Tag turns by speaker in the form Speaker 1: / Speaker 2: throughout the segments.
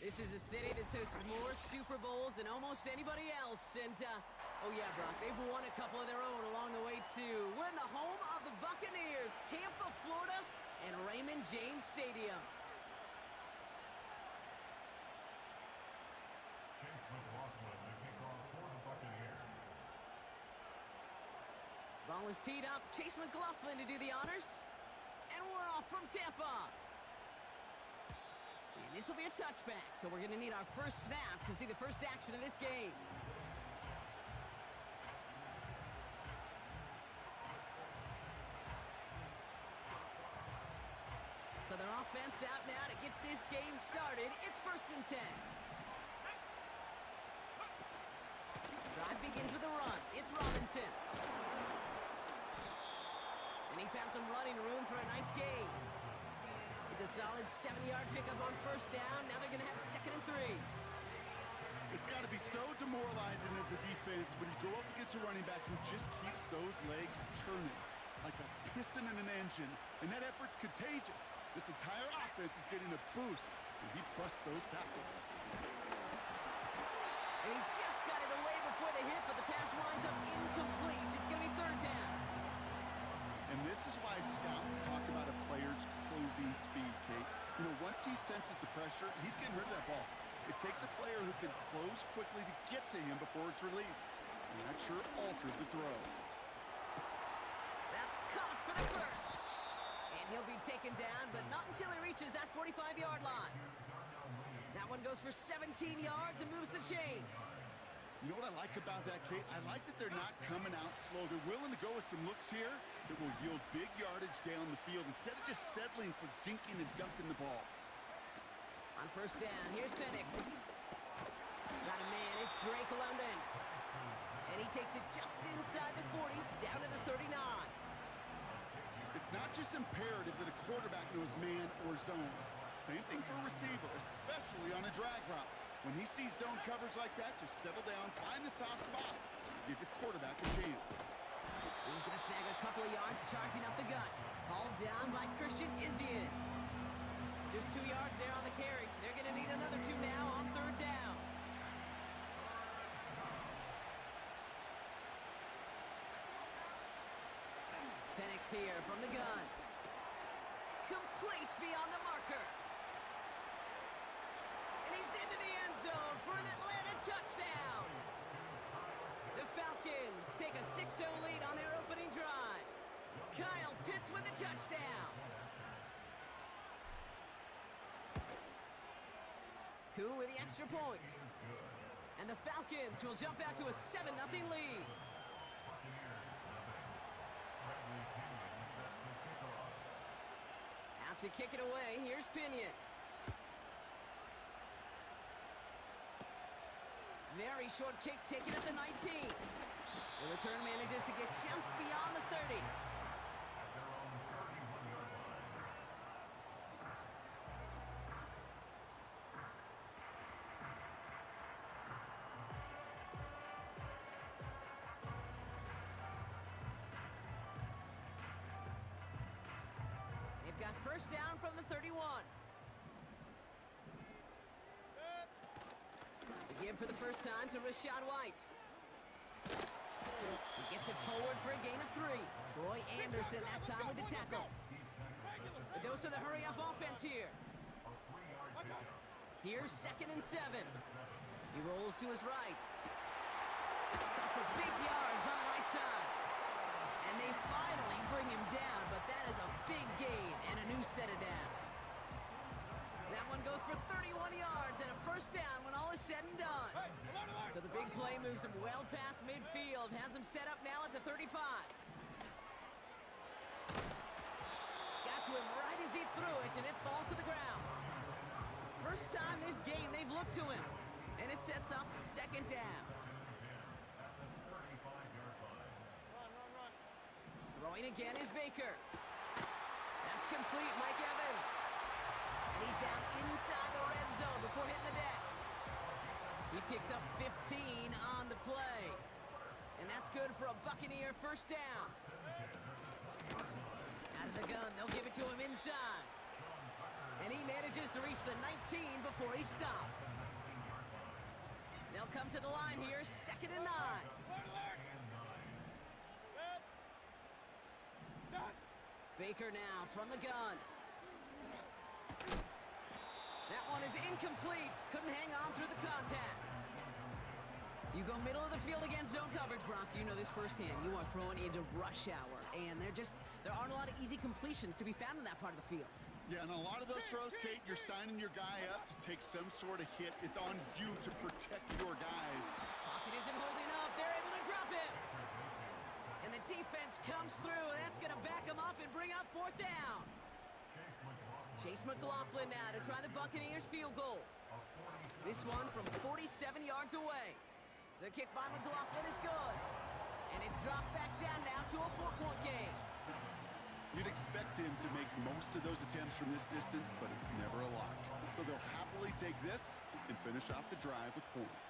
Speaker 1: This is a city that's hosted more Super Bowls than almost anybody else. And, oh yeah, Brock, they've won a couple of their own along the way, too. We're in the home of the Buccaneers, Tampa, Florida, and Raymond James Stadium. Ball is teed up. Chase McLaughlin to do the honors. And we're off from Tampa. And this will be a touchback, so we're going to need our first snap to see the first action of this game. So their offense out now to get this game started. It's 1st and 10. Drive begins with a run. It's Robinson. And he found some running room for a nice gain. It's a solid 7-yard pickup on 1st down. Now they're going to have 2nd and 3.
Speaker 2: It's got to be so demoralizing as a defense when you go up against a running back who just keeps those legs churning like a piston in an engine, and that effort's contagious. This entire offense is getting a boost, and he busts those tackles.
Speaker 1: And he just got it away before the hit, but the pass winds up incomplete. It's going to be 3rd down.
Speaker 2: And this is why scouts talk about a player's closing speed, Kate. You know, once he senses the pressure, he's getting rid of that ball. It takes a player who can close quickly to get to him before it's released. And that sure altered the throw.
Speaker 1: That's caught for the first. And he'll be taken down, but not until he reaches that 45-yard line. That one goes for 17 yards and moves the chains.
Speaker 2: You know what I like about that, Kate? I like that they're not coming out slow. They're willing to go with some looks here that will yield big yardage down the field instead of just settling for dinking and dunking the ball.
Speaker 1: On 1st down, here's Penix. Got a man, it's Drake London. And he takes it just inside the 40, down to the 39.
Speaker 2: It's not just imperative that a quarterback knows man or zone. Same thing for a receiver, especially on a drag route. When he sees zone coverage like that, just settle down, find the soft spot, give your quarterback a chance.
Speaker 1: He's going to snag a couple of yards, charging up the gut. Hauled down by Christian Izien. Just 2 yards there on the carry. They're going to need another 2 now on 3rd down. Penix here from the gun. Complete beyond the marker. And he's into the end zone for an Atlanta touchdown. The Falcons take a 6-0 lead on their opening drive. Kyle Pitts with a touchdown. Koo with the extra point. And the Falcons will jump out to a 7-0 lead. Out to kick it away, here's Pinion. Very short kick taken at the 19. The return manages to get just beyond the 30. They've got 1st down from the 31. Give for the first time to Rachaad White. He gets it forward for a gain of 3. Troy Anderson that time with the tackle. A dose of the hurry-up offense here. Here's 2nd and 7. He rolls to his right. Got for big yards on the right side. And they finally bring him down, but that is a big gain and a new set of downs. That one goes for 31 yards and a 1st down when all is said and done. So the big play moves him well past midfield, has him set up now at the 35. Got to him right as he threw it, and it falls to the ground. First time this game they've looked to him, and it sets up 2nd down. Throwing again is Baker. That's complete, Mike Evans. And he's down inside the red zone before hitting the deck. He picks up 15 on the play. And that's good for a Buccaneer 1st down. Out of the gun, they'll give it to him inside. And he manages to reach the 19 before he stopped. They'll come to the line here, 2nd and 9. Baker now from the gun. That one is incomplete. Couldn't hang on through the contact. You go middle of the field against zone coverage, Brock. You know this firsthand. You are throwing into rush hour, and there aren't a lot of easy completions to be found in that part of the field.
Speaker 2: Yeah, and a lot of those throws, Kate, you're signing your guy up to take some sort of hit. It's on you to protect your guys.
Speaker 1: Pocket isn't holding up. They're able to drop him. And the defense comes through. That's going to back him up and bring up 4th down. Chase McLaughlin now to try the Buccaneers field goal. This one from 47 yards away. The kick by McLaughlin is good. And it's dropped back down now to a 4-point game.
Speaker 2: You'd expect him to make most of those attempts from this distance, but it's never a lock. So they'll happily take this and finish off the drive with points.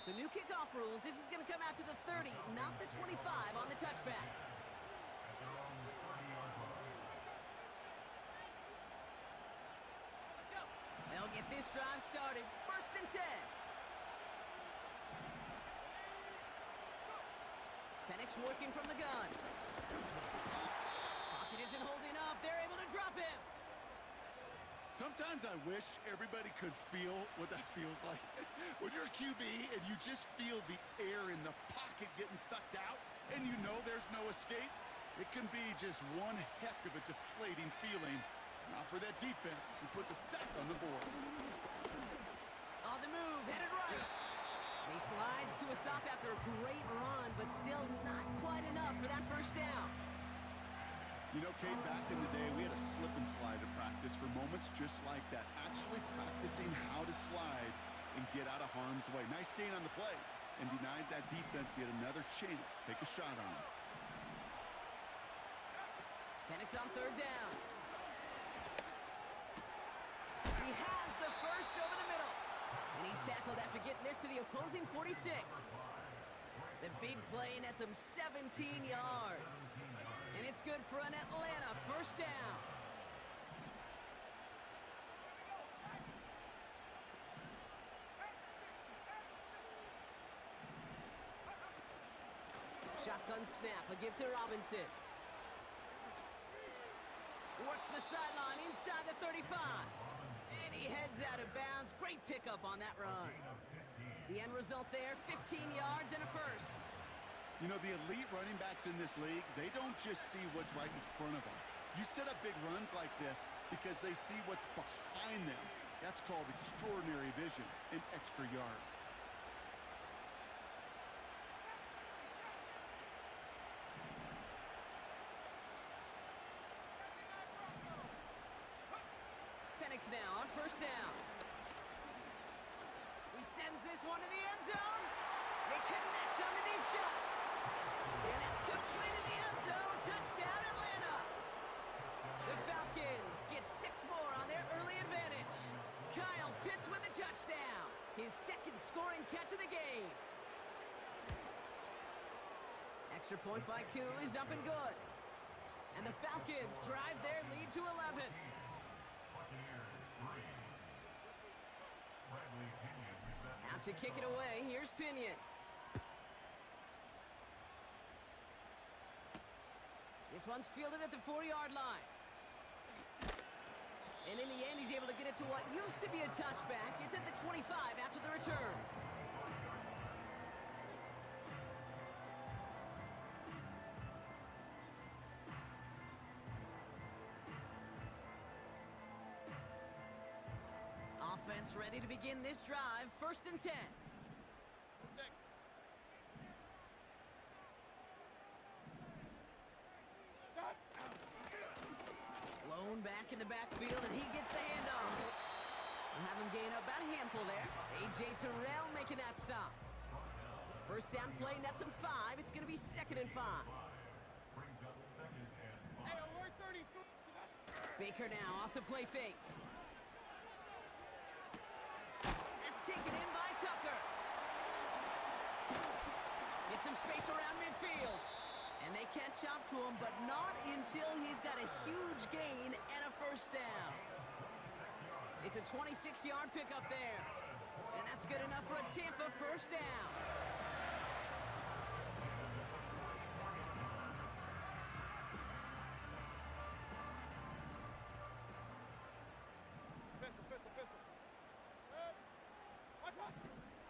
Speaker 1: So new kickoff rules. This is going to come out to the 30, not the 25 on the touchback. They'll get this drive started. 1st and 10. Penix working from the gun. Pocket isn't holding up. They're able to drop him.
Speaker 2: Sometimes I wish everybody could feel what that feels like. When you're a QB and you just feel the air in the pocket getting sucked out and you know there's no escape, it can be just one heck of a deflating feeling. Not for that defense, who puts a sack on the board.
Speaker 1: On the move, headed right. He slides to a stop after a great run, but still not quite enough for that 1st down.
Speaker 2: You know, Kate, back in the day, we had a slip and slide to practice for moments just like that. Actually practicing how to slide and get out of harm's way. Nice gain on the play, and denied that defense yet another chance to take a shot on him.
Speaker 1: Penix on 3rd down. He has the first over the middle. And he's tackled after getting this to the opposing 46. The big play nets him 17 yards. And it's good for an Atlanta 1st down. Shotgun snap, a give to Robinson. Works the sideline inside the 35. And he heads out of bounds. Great pickup on that run. The end result there, 15 yards and a 1st.
Speaker 2: You know, the elite running backs in this league, they don't just see what's right in front of them. You set up big runs like this because they see what's behind them. That's called extraordinary vision and extra yards.
Speaker 1: Penix now on 1st down. He sends this one to the end zone. They connect on the deep shot. And that's complete in the end zone. Touchdown, Atlanta. The Falcons get 6 more on their early advantage. Kyle Pitts with a touchdown. His 2nd scoring catch of the game. Extra point by Koo is up and good. And the Falcons drive their lead to 11. Out to kick it away, here's Pinion. This one's fielded at the 4-yard line. And in the end, he's able to get it to what used to be a touchback. It's at the 25 after the return. Offense ready to begin this drive. 1st and 10. Lone back in the backfield, and he gets the handoff. We'll have him gain up about a handful there. A.J. Terrell making that stop. 1st down play nets him 5. It's going to be 2nd and 5. Baker now off the play fake. That's taken in by Tucker. Get some space around midfield. And they catch up to him, but not until he's got a huge gain and a first down. It's a 26-yard pickup there. And that's good enough for a Tampa first down.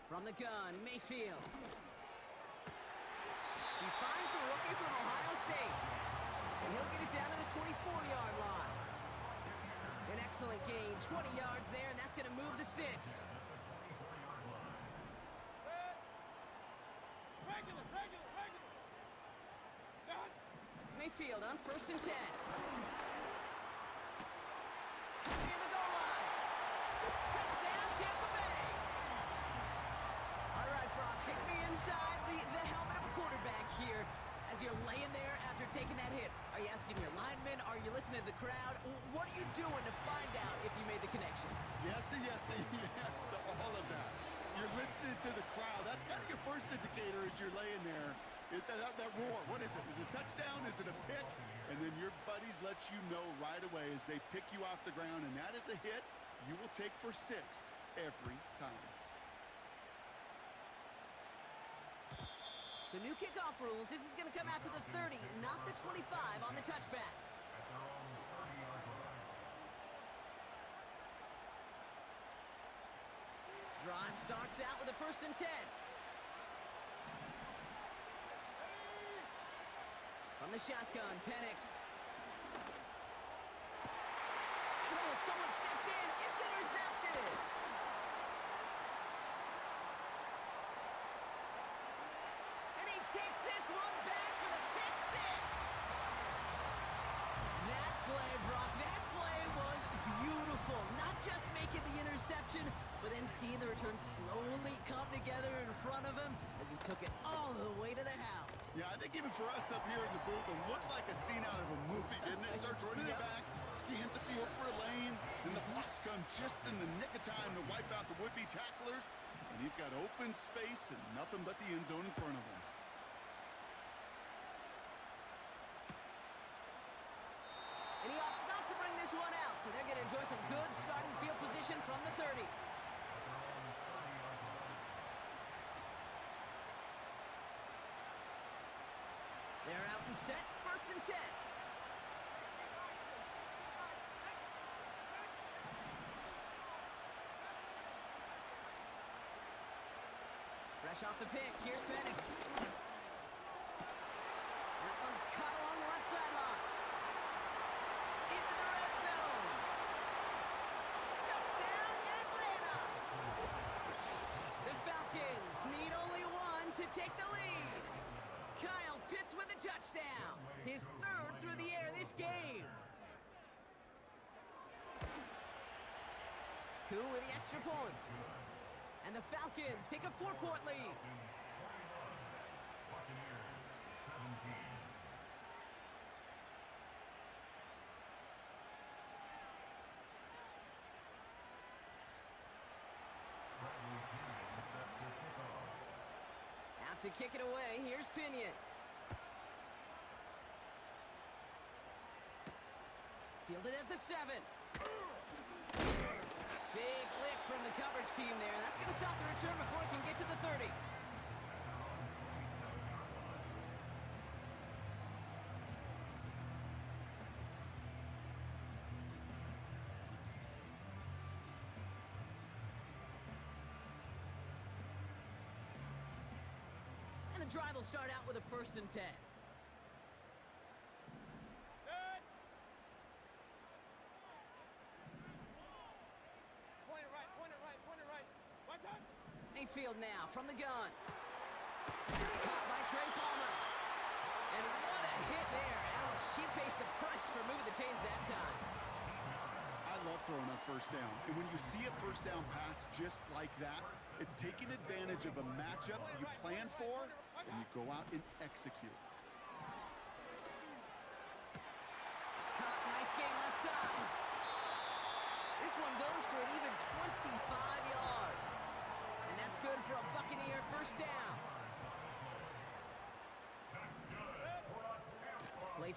Speaker 1: From the gun, Mayfield. He finds the rookie from Ohio State. And he'll get it down to the 24-yard line. An excellent gain, 20 yards there, and that's going to move the sticks. Mayfield on 1st and 10. Near the goal line. Touchdown, Tampa Bay. All right, Brock, take me inside the helmet of a quarterback here as you're laying there after taking that hit. Are you asking your linemen? Are you listening to the crowd? What are you doing to find out if you made the connection?
Speaker 2: Yes and yes and yes to all of that. You're listening to the crowd. That's kind of your first indicator as you're laying there. That roar, what is it? Is it a touchdown? Is it a pick? And then your buddies let you know right away as they pick you off the ground, and that is a hit you will take for 6 every time.
Speaker 1: So new kickoff rules. This is going to come out to the 30, not the 25 on the touchback. Drive starts out with a 1st and 10. From the shotgun, Penix. Oh, someone stepped in. It's intercepted. And he takes this one back for the pick 6. That play, Brock, that play was beautiful. Not just making the interception, but then seeing the return slowly come together in front of him as he took it all the way to the house.
Speaker 2: Yeah, I think even for us up here in the booth, it looked like a scene out of a movie, didn't it? Starts running it back, scans the field for a lane, and the Bucs come just in the nick of time to wipe out the would-be tacklers, and he's got open space and nothing but the end zone in front of him.
Speaker 1: And he opts not to bring this one out, so they're going to enjoy some good starting field position from the 30. They're out and set, 1st and 10. Fresh off the pick, here's Penix. That one's caught along the left sideline. Into the red zone. Touchdown, Atlanta. The Falcons need only one to take the lead. Kyle Pitts with a touchdown. His 3rd through the air this game. Koo with the extra point. And the Falcons take a 4-point lead. Out to kick it away, here's Pinion. Fielded at the 7. Big lick from the coverage team there. That's going to stop the return before it can get to the 30. And the drive will start out with a 1st and 10. Mayfield now from the gun. Just caught by Trey Palmer. And what a hit there. Alex, she pays the price for moving the chains that time.
Speaker 2: I love throwing on 1st down. And when you see a 1st down pass just like that, it's taking advantage of a matchup you plan for, and you go out and execute.
Speaker 1: Caught, nice game left side. This one goes for an even 25 yards. And that's good for a Buccaneer 1st down.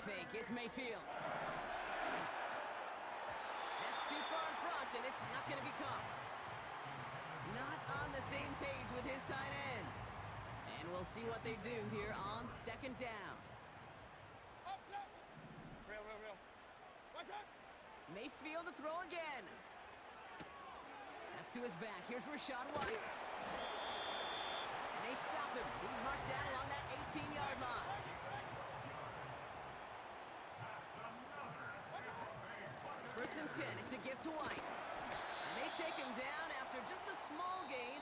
Speaker 1: fake. It's Mayfield. That's too far in front, and it's not going to be caught. Not on the same page with his tight end. And we'll see what they do here on second down.
Speaker 3: Real. Watch out!
Speaker 1: Mayfield to throw again. That's to his back. Here's Rashad White. And they stop him. He's marked down along that 18-yard line. First and 10. It's a give to White. And they take him down after just a small gain.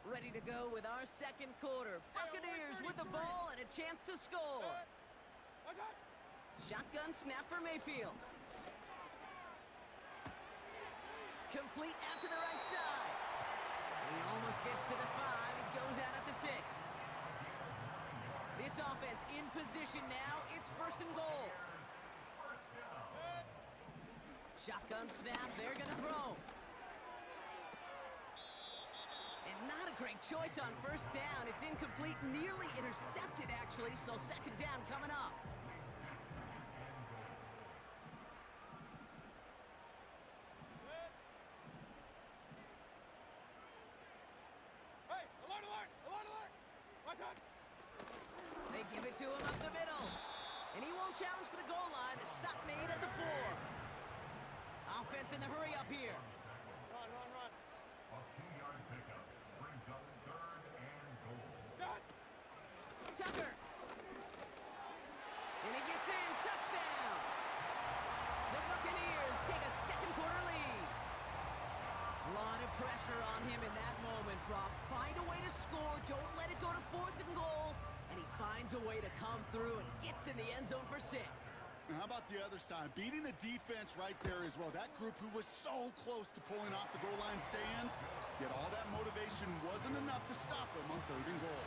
Speaker 1: Ready to go with our second quarter. Buccaneers with the ball and a chance to score. Shotgun snap for Mayfield. Complete out to the right side. He almost gets to the 5. He goes out at the 6. This offense in position now. It's first and goal. Shotgun snap. They're going to throw. Not a great choice on first down. It's incomplete, nearly intercepted, actually, so second down coming up.
Speaker 3: Hey, alert! Watch out!
Speaker 1: They give it to him up the middle. And he won't challenge for the goal line. The stop made at the 4. Offense in the hurry up here.
Speaker 3: Run.
Speaker 4: A 2-yard pickup brings up third and goal.
Speaker 1: Tucker. And he gets in. Touchdown. The Buccaneers take a second quarter lead. A lot of pressure on him in that moment, Brock. Find a way to score. Don't let it go to fourth and goal. And he finds a way to come through and gets in the end zone for 6.
Speaker 2: Now, how about the other side? Beating the defense right there as well. That group who was so close to pulling off the goal line stand, yet all that motivation wasn't enough to stop them on third and goal.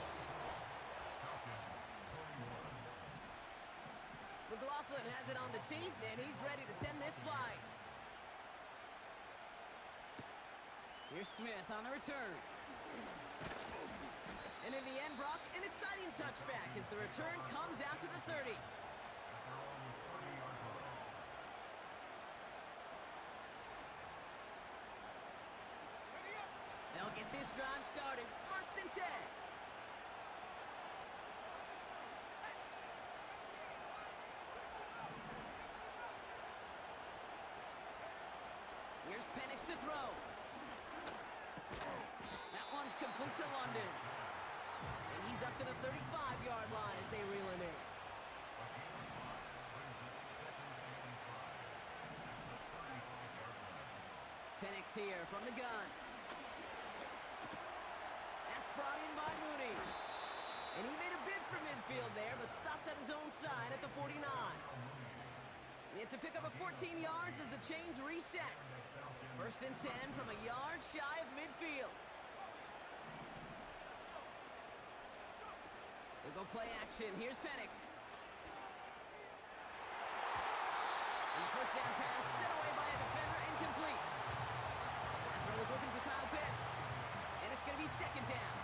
Speaker 1: McLaughlin has it on the team, and he's ready to send this flight. Here's Smith on the return. And in the end, Brock, an exciting touchback as the return comes out to the 30. They'll get this drive started. First and 10. Here's Penix to throw. That one's complete to London. And he's up to the 35-yard line as they reel him in. Penix here from the gun. That's brought in by Mooney. And he made a bid for midfield there, but stopped on his own side at the 49. It's a pickup of 14 yards as the chains reset. First and 10 from a yard shy of midfield. They'll go play action. Here's Penix. And the first down pass set away by a defender, incomplete. That throw was looking for Kyle Pitts. And it's going to be second down.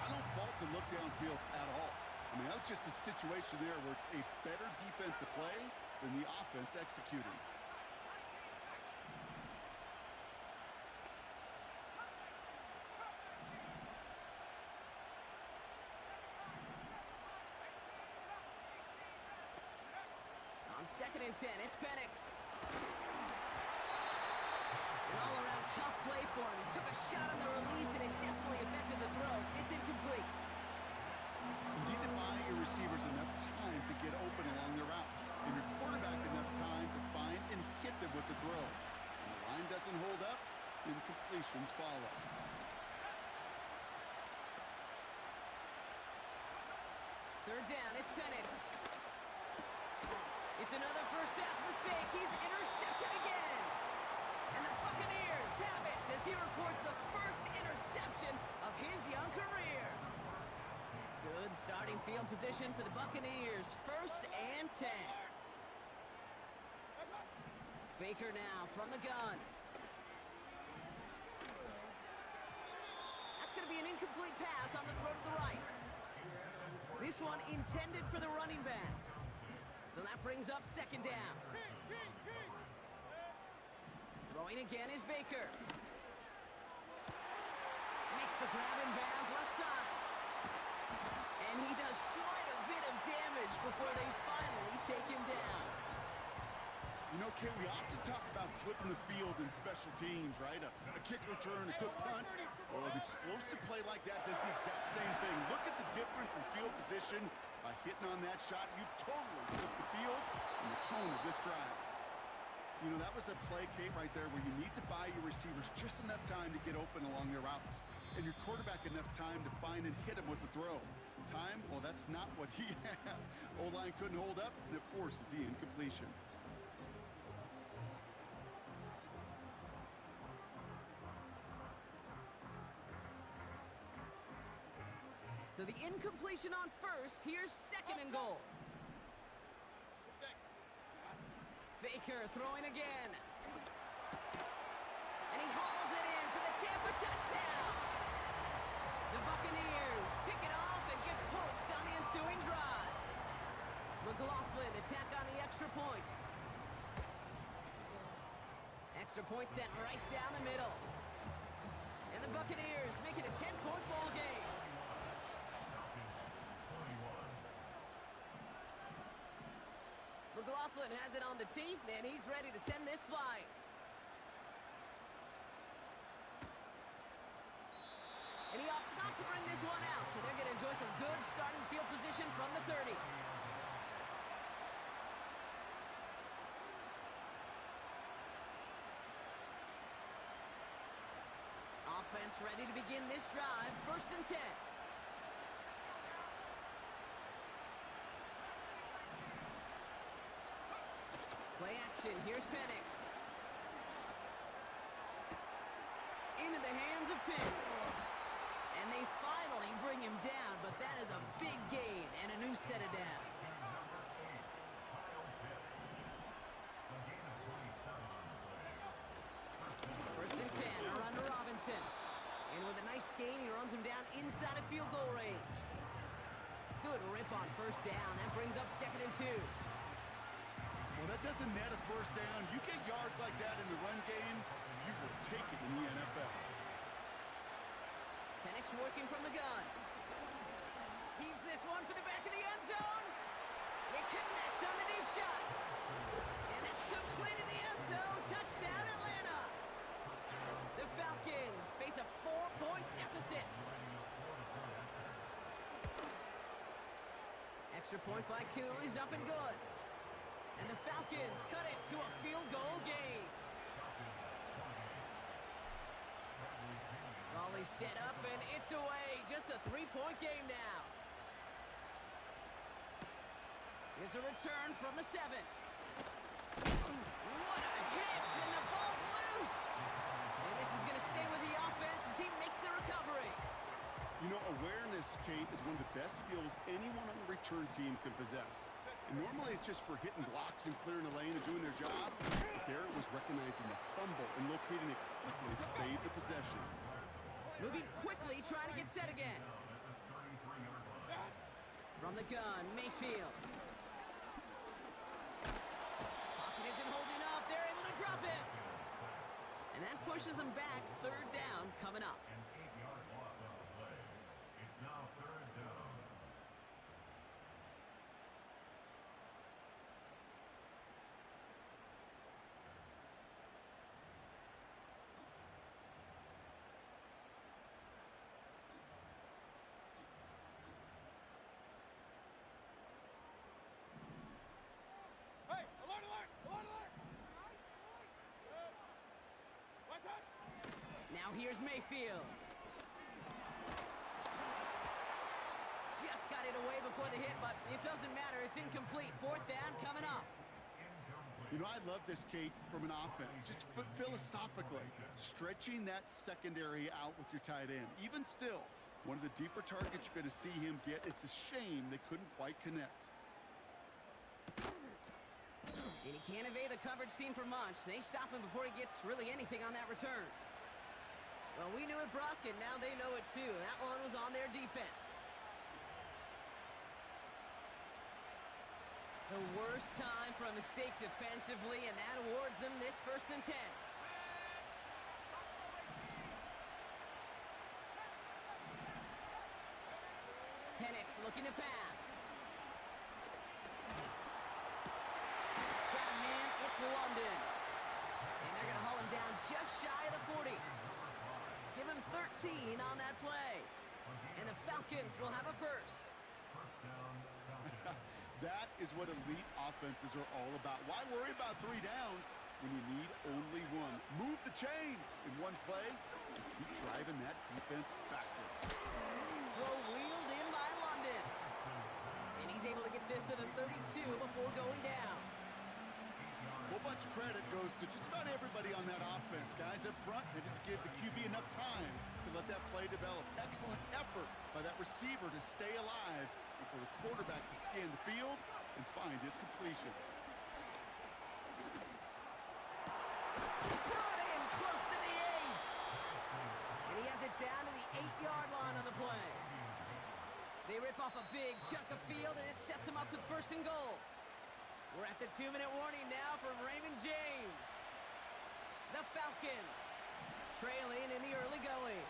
Speaker 2: I don't fault the look downfield at all. I mean, that was just a situation there where it's a better defensive play than the offense executing.
Speaker 1: On second and 10, it's Penix. An all-around tough play for him. He took a shot on the release, and it definitely affected the throw. It's incomplete.
Speaker 2: You need to buy your receivers enough time to get open along the route, and your quarterback enough time to find and hit them with the throw. When the line doesn't hold up, incompletions follow.
Speaker 1: Third down, it's Penix. It's another first half mistake. He's intercepted again. And the Buccaneers have it to He records the first interception of his young career. Good starting field position for the Buccaneers. 1st and 10. Baker now from the gun. That's going to be an incomplete pass on the throw to the right. This one intended for the running back. So that brings up 2nd down. Throwing again is Baker. Makes the grab in bounds left side. And he does quite a bit of damage before they finally take him down.
Speaker 2: You know, Kate, we often talk about flipping the field in special teams, right? A kick return, a good punt. Well, an explosive play like that does the exact same thing. Look at the difference in field position. By hitting on that shot, you've totally flipped the field and the tone of this drive. You know, that was a play, Kate, right there where you need to buy your receivers just enough time to get open along their routes. And your quarterback enough time to find and hit him with the throw. Time? Well, that's not what he had. O-line couldn't hold up, and it forces the incompletion.
Speaker 1: So the incompletion on 1st. Here's 2nd and goal. Baker throwing again. And he hauls it in for the Tampa touchdown. The Buccaneers pick it off and get points on the ensuing drive. McLaughlin attack on the extra point. Extra point sent right down the middle. And the Buccaneers make it a 10-point ball game. McLaughlin has it on the tee, and he's ready to send this flying. And he opts not to bring this one out, so they're going to enjoy some good starting field position from the 30. Offense ready to begin this drive. 1st and 10. Play action. Here's Penix. Into the hands of Pitts. And they finally bring him down, but that is a big gain and a new set of downs. First and 10, a run to Robinson. And with a nice gain, he runs him down inside of field goal range. Good rip on 1st down. That brings up 2nd and 2.
Speaker 2: Well, that doesn't net a 1st down. You get yards like that in the run game, you will take it in the NFL.
Speaker 1: Penix working from the gun. Heaves this one for the back of the end zone. They connect on the deep shot. And it's complete in the end zone. Touchdown, Atlanta. The Falcons face a 4-point deficit. Extra point by Koo is up and good. And the Falcons cut it to a field goal game. Volley set up and it's away. Just a 3-point game now. Here's a return from the 7. What a hit, and the ball's loose. And this is going to stay with the offense as he makes the recovery.
Speaker 2: You know, awareness, Kate, is one of the best skills anyone on the return team can possess. And normally it's just for hitting blocks and clearing the lane and doing their job. But there it was recognizing the fumble and locating it quickly to save the possession.
Speaker 1: Moving quickly, trying to get set again. From the gun, Mayfield. Pocket isn't holding up. They're able to drop it. And that pushes them back. 3rd down coming up.
Speaker 4: An 8-yard loss on the play. It's now 3rd down.
Speaker 3: Hey, alert, alert, alert, alert. Watch out.
Speaker 1: Now here's Mayfield. Just got it away before the hit, but it doesn't matter. It's incomplete. 4th down coming up.
Speaker 2: You know, I love this, Kate, from an offense. Just philosophically, stretching that secondary out with your tight end. Even still, one of the deeper targets you're going to see him get. It's a shame they couldn't quite connect.
Speaker 1: And he can't evade the coverage team for much. They stop him before he gets really anything on that return. Well, we knew it, Brock, and now they know it too. That one was on their defense. The worst time for a mistake defensively, and that awards them this 1st and 10. Penix looking to pass. Got a man, it's London. And they're going to haul him down just shy of the 40. Give him 13 on that play. And the Falcons will have a first.
Speaker 2: That is what elite offenses are all about. Why worry about 3 downs when you need only 1? Move the chains in one play and keep driving that defense backwards.
Speaker 1: Throw wheeled in by London. And he's able to get this to the 32 before going down.
Speaker 2: A whole bunch of credit goes to just about everybody on that offense. Guys up front, they didn't give the QB enough time to let that play develop. Excellent effort by that receiver to stay alive and for the quarterback to scan the field and find his completion.
Speaker 1: Brought in close to the 8. And he has it down to the 8-yard line on the play. They rip off a big chunk of field, and it sets them up with 1st and goal. We're at the 2-minute warning now from Raymond James. The Falcons trailing in the early going.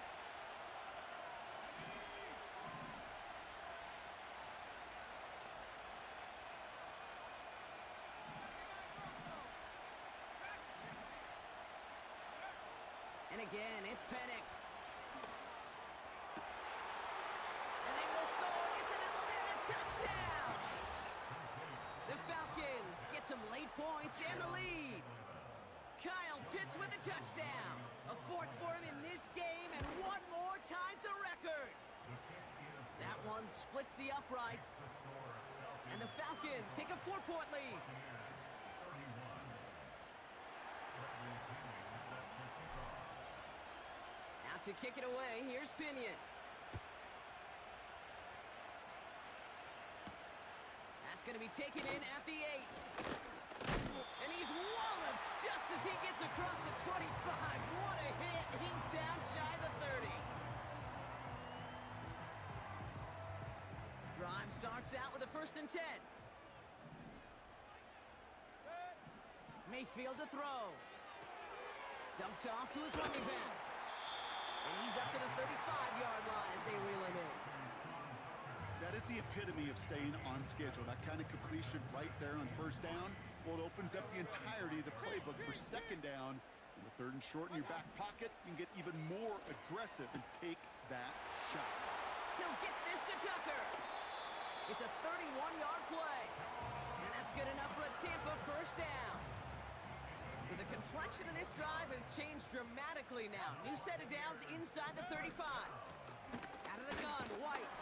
Speaker 1: And again, it's Penix. And they will score. It's an Atlanta touchdown. The Falcons get some late points and the lead. Kyle Pitts with a touchdown. A 4th for him in this game, and 1 more ties the record. That one splits the uprights. And the Falcons take a 4-point lead. Out to kick it away, here's Pinion. That's going to be taken in at the 8. And he's walloped just as he gets across the 25. What a hit. He's down shy of the 30. Drive starts out with a 1st and 10. Mayfield to throw. Dumped off to his running back. And he's up to the 35-yard line as they reel him in.
Speaker 2: That is the epitome of staying on schedule. That kind of completion right there on 1st down. Well, it opens up the entirety of the playbook for 2nd down. In the 3rd and short in your back pocket, you can get even more aggressive and take that shot.
Speaker 1: He'll get this to Tucker. It's a 31-yard play. And that's good enough for a Tampa 1st down. So the complexion of this drive has changed dramatically now. New set of downs inside the 35. Out of the gun, White.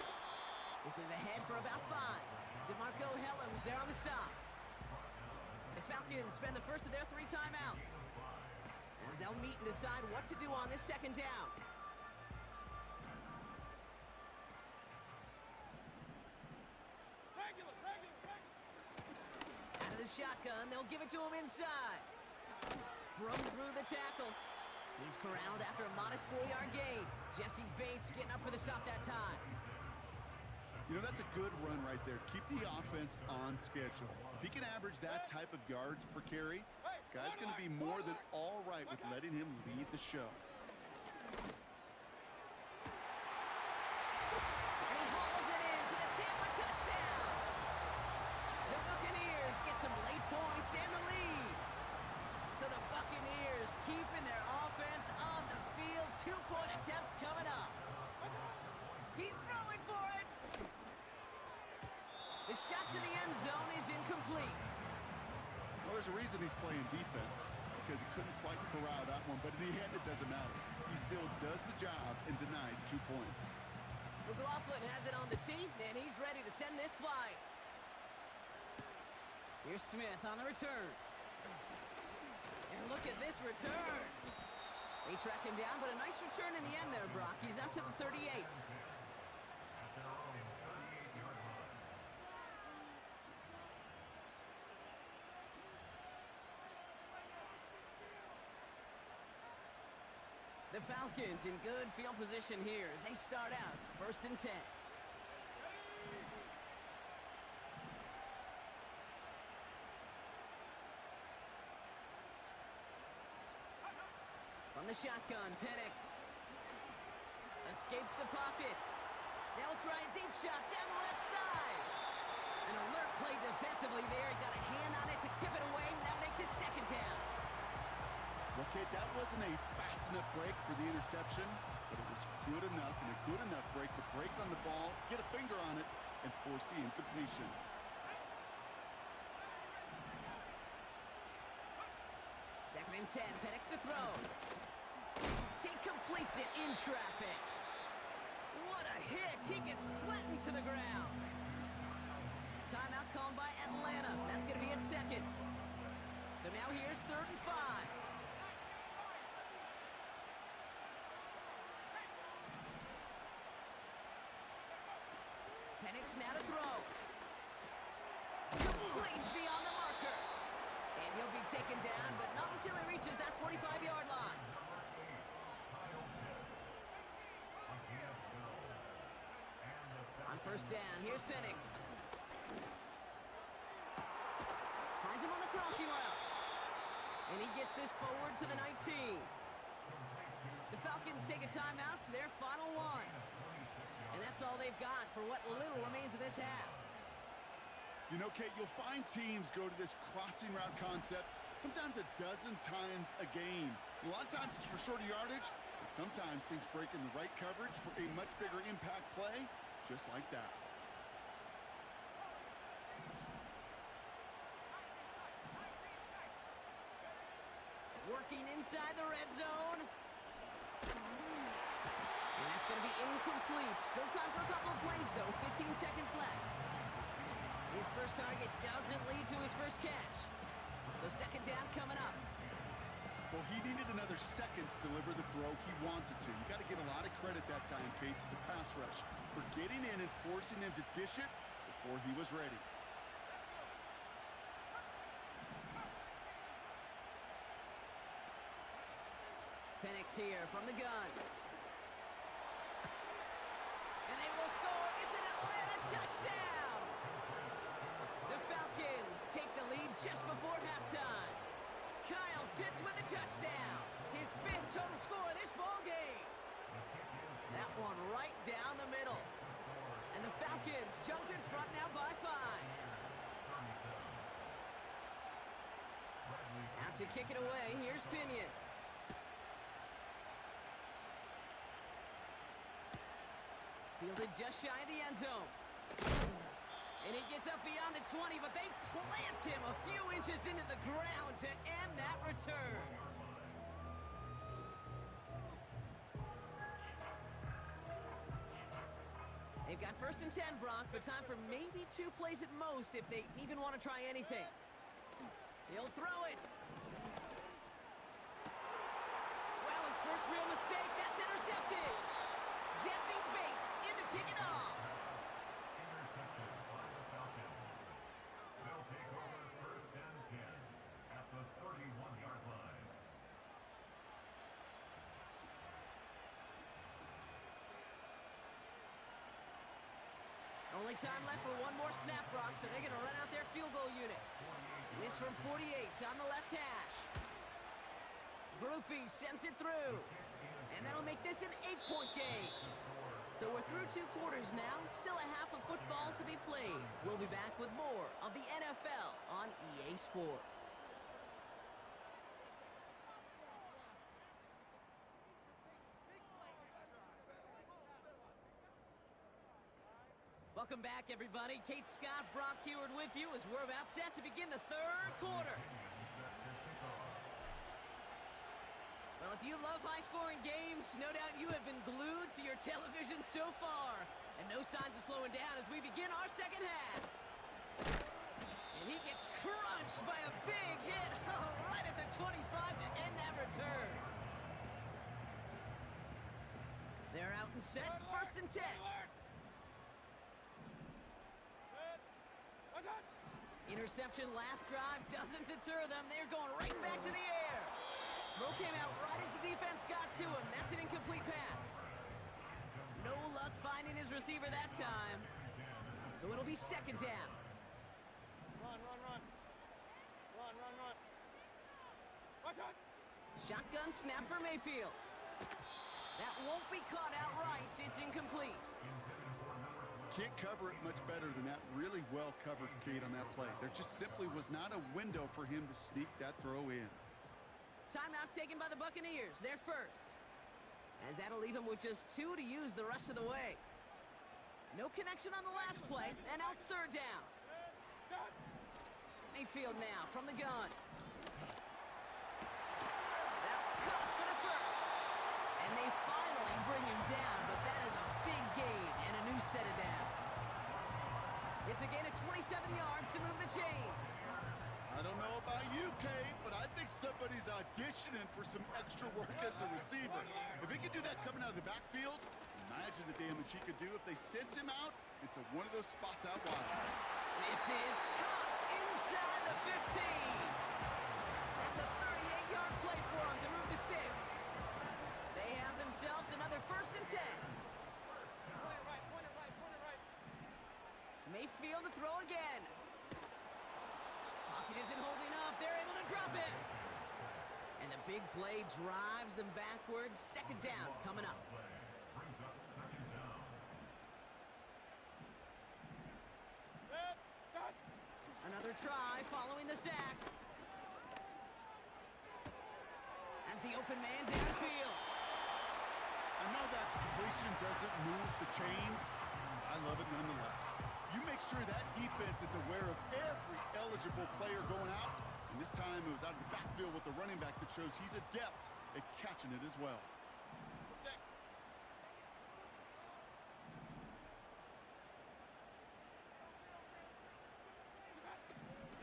Speaker 1: This is ahead for about 5. DeMarco Hellams there on the stop. The Falcons spend the first of their 3 timeouts as they'll meet and decide what to do on this 2nd down. Out of the shotgun, they'll give it to him inside. Broke through the tackle. He's corralled after a modest 4-yard gain. Jesse Bates getting up for the stop that time.
Speaker 2: You know, that's a good run right there. Keep the offense on schedule. If he can average that type of yards per carry, this guy's going to be more than all right with letting him lead the show.
Speaker 1: And he hauls it in for the Tampa touchdown. The Buccaneers get some late points and the lead. So the Buccaneers keeping their offense on the field. 2-point attempts coming up. He's throwing for it. The shot to the end zone is incomplete.
Speaker 2: Well, there's a reason he's playing defense, because he couldn't quite corral that one, but in the end, it doesn't matter. He still does the job and denies 2 points.
Speaker 1: McLaughlin has it on the tee, and he's ready to send this flying. Here's Smith on the return. And look at this return. They track him down, but a nice return in the end there, Brock. He's up to the 38.
Speaker 4: At their own 38-yard line.
Speaker 1: The Falcons in good field position here as they start out 1st and 10. From the shotgun, Penix escapes the pocket. Now we'll try a deep shot down the left side. An alert play defensively there. He got a hand on it to tip it away, and that makes it 2nd down.
Speaker 2: Okay, that wasn't a fast enough break for the interception, but it was good enough and a good enough break to break on the ball, get a finger on it, and force the incompletion.
Speaker 1: Second and 10, Penix to throw. He completes it in traffic. What a hit! He gets flattened to the ground. Timeout called by Atlanta. That's going to be its 2nd. So now here's 3rd and 5. Penix now to throw. Complete beyond the marker. And he'll be taken down, but not until he reaches that 45-yard line. On 1st down, here's Penix. Finds him on the crossing route. And he gets this forward to the 19. The Falcons take a timeout to their final one. And that's all they've got for what little remains of this half.
Speaker 2: You know, Kate, you'll find teams go to this crossing route concept sometimes a dozen times a game. A lot of times it's for shorter yardage, but sometimes things break in the right coverage for a much bigger impact play, just like that.
Speaker 1: Working inside the red zone. And that's going to be incomplete. Still time for a couple of plays, though. 15 seconds left. His first target doesn't lead to his first catch. So 2nd down coming up.
Speaker 2: Well, he needed another second to deliver the throw he wanted to. You got to give a lot of credit that time, Kate, to the pass rush for getting in and forcing him to dish it before he was ready.
Speaker 1: Penix here from the gun. And they will score. It's an Atlanta touchdown. The Falcons take the lead just before halftime. Kyle Pitts with a touchdown. His 5th total score of this ballgame. That one right down the middle. And the Falcons jump in front now by 5. Out to kick it away, here's Pinion. Fielded just shy of the end zone. And he gets up beyond the 20, but they plant him a few inches into the ground to end that return. They've got 1st and 10, Brock, but time for maybe 2 plays at most if they even want to try anything. He'll throw it. Well, his first real mistake, that's intercepted. Jesse Bates in to pick it off.
Speaker 4: Intercepted by the Falcons. They'll take over 1st and 10 at the 31-yard line.
Speaker 1: Only time left for one more snap, Brock, so they're going to run out their field goal unit. This from 48 on the left hash. Groupie sends it through. And that'll make this an 8-point game. So we're through 2 quarters now. Still a half of football to be played. We'll be back with more of the NFL on EA Sports. Welcome back, everybody. Kate Scott, Brock Heward with you as we're about set to begin the 3rd quarter. Well, if you love high-scoring games, no doubt you have been glued to your television so far. And no signs of slowing down as we begin our 2nd half. And He gets crunched by a big hit. Oh, right at the 25 to end that return. They're out and set. First and 10. Interception last drive doesn't deter them. They're going right back to the air. Throw came out right as the defense got to him. That's an incomplete pass. No luck finding his receiver that time. So it'll be second down.
Speaker 3: Run. Watch out.
Speaker 1: Shotgun snap for Mayfield. That won't be caught outright. It's incomplete.
Speaker 2: Can't cover it much better than that. Really well covered, Kate, on that play. There just simply was not a window for him to sneak that throw in.
Speaker 1: Timeout taken by the Buccaneers. They're first. As that'll leave him with just 2 to use the rest of the way. No connection on the last play, and out third down. Mayfield now from the gun. That's caught for the first. And they finally bring him down, but that is a big gain and a new set of downs. It's a gain of 27 yards to move the chains.
Speaker 2: I don't know about you, Kate, but I think somebody's auditioning for some extra work as a receiver. If he could do that coming out of the backfield, imagine the damage he could do if they sent him out into one of those spots out wide.
Speaker 1: This is caught inside the 15. That's a 38-yard play for him to move the sticks. They have themselves another first and 10.
Speaker 3: Point it right.
Speaker 1: Mayfield to throw again. Pocket isn't holding up. They're able to drop it. And the big play drives them backwards. Second down coming up.
Speaker 4: Brings up second down.
Speaker 1: Another try following the sack. As the open man downfield.
Speaker 2: I know that completion doesn't move the chains. I love it nonetheless. You make sure that defense is aware of every eligible player going out. And this time it was out of the backfield with the running back that shows he's adept at catching it as well.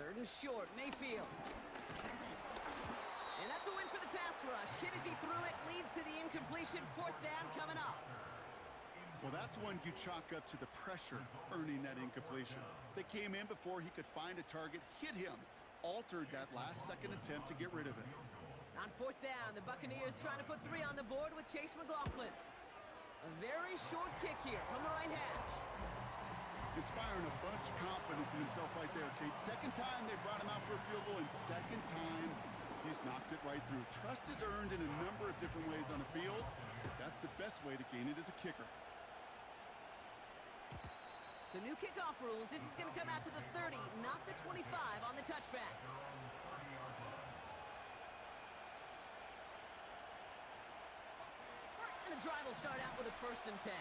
Speaker 1: Third and short, Mayfield. And that's a win for the pass rush. Hit as he threw it, leads to the incompletion. Fourth down coming up.
Speaker 2: Well, that's one you chalk up to the pressure earning that incompletion. They came in before he could find a target, hit him, altered that last second attempt to get rid of it.
Speaker 1: On fourth down, the Buccaneers trying to put 3 on the board with Chase McLaughlin. A very short kick here from the right hash.
Speaker 2: Inspiring a bunch of confidence in himself right there, Kate. Second time they brought him out for a field goal, and second time he's knocked it right through. Trust is earned in a number of different ways on the field. That's the best way to gain it as a kicker.
Speaker 1: So new kickoff rules. This is going to come out to the 30, not the 25 on the touchback. And the drive will start out with a first and 10.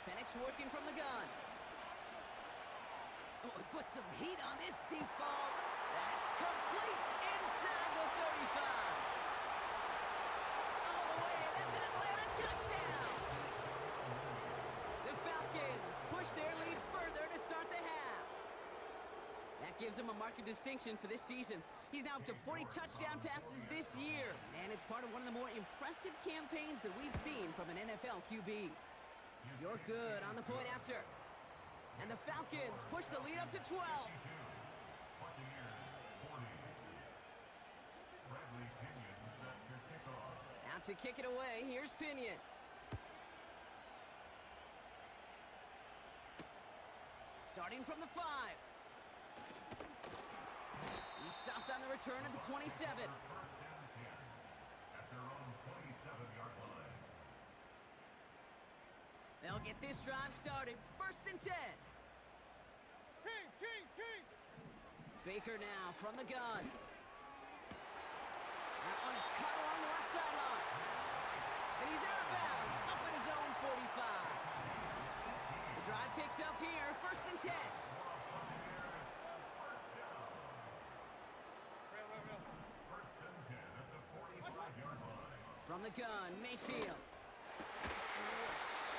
Speaker 1: Penix working from the gun. Oh, he put some heat on this deep ball. That's complete inside the 35. All the way, that's an Atlanta touchdown. The Falcons push their lead further to start the half. That gives him a mark of distinction for this season. He's now up to 40 touchdown passes this year, and it's part of one of the more impressive campaigns that we've seen from an NFL QB. You're good on the point after. And the Falcons push the lead up to 12. Out to kick it away. Here's Pinion. Starting from the 5. He stopped on the return at the 27. They'll get this drive started. First and 10.
Speaker 3: Kings!
Speaker 1: Baker now from the gun. That one's cut along the left sideline. And he's out of bounds, up at his own 45. The drive picks up here, first and 10. From the gun, Mayfield.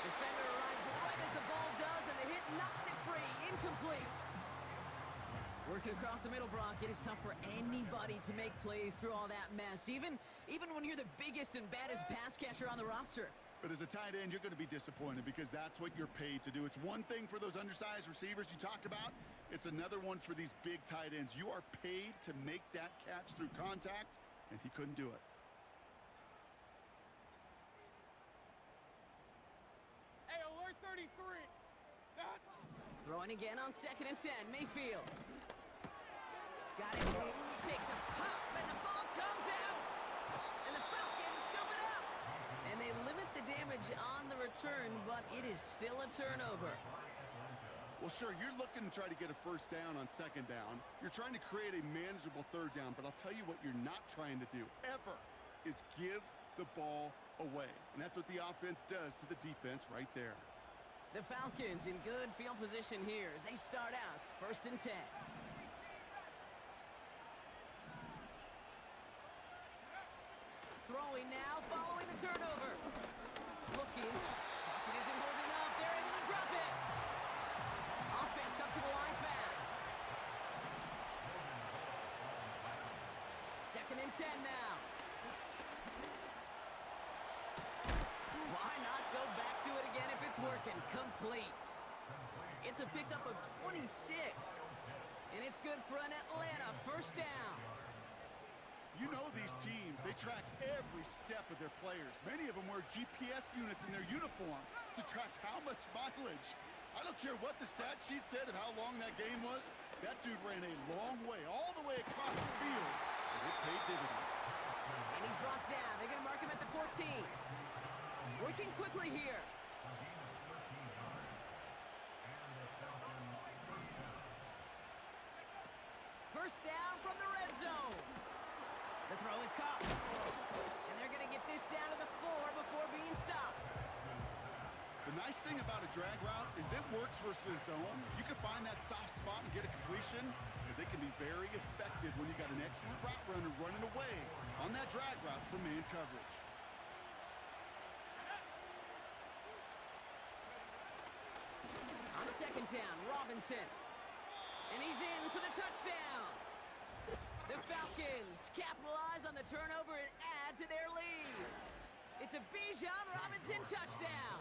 Speaker 1: Defender arrives right as the ball does. knocks it free, incomplete. Working across the middle, Brock, it is tough for anybody to make plays through all that mess, even when you're the biggest and baddest pass catcher on the roster.
Speaker 2: But as a tight end, you're going to be disappointed because that's what you're paid to do. It's one thing for those undersized receivers you talk about. It's another one for these big tight ends. You are paid to make that catch through contact, and he couldn't do it.
Speaker 3: Hey, alert 33. That.
Speaker 1: Throwing again on 2nd and 10. Mayfield. Got it. Takes a pop, and the ball comes out. And the Falcons scoop it up. And they limit the damage on the return, but it is still a turnover.
Speaker 2: Well, sure, you're looking to try to get a first down on 2nd down. You're trying to create a manageable 3rd down, but I'll tell you what you're not trying to do, ever, is give the ball away. And that's what the offense does to the defense right there.
Speaker 1: The Falcons in good field position here as they start out 1st and 10. Throwing now, following the turnover. Looking. Pocket isn't holding up. They're able to drop it. Offense up to the line fast. 2nd and 10 now. Why not go back to it again if it's working? Complete. It's a pickup of 26. And it's good for an Atlanta 1st down.
Speaker 2: You know these teams, they track every step of their players. Many of them wear GPS units in their uniform to track how much mileage. I don't care what the stat sheet said of how long that game was. That dude ran a long way, all the way across the field. And it paid dividends.
Speaker 1: And he's brought down. They're going to mark him at the 14. Working quickly here. First down from the red zone. The throw is caught. And they're going to get this down to the 4 before being stopped.
Speaker 2: The nice thing about a drag route is it works versus zone. You can find that soft spot and get a completion, but they can be very effective when you got an excellent route runner running away on that drag route from man coverage.
Speaker 1: On 2nd down, Robinson. And he's in for the touchdown. The Falcons capitalize on the turnover and add to their lead. It's a Bijan Robinson touchdown.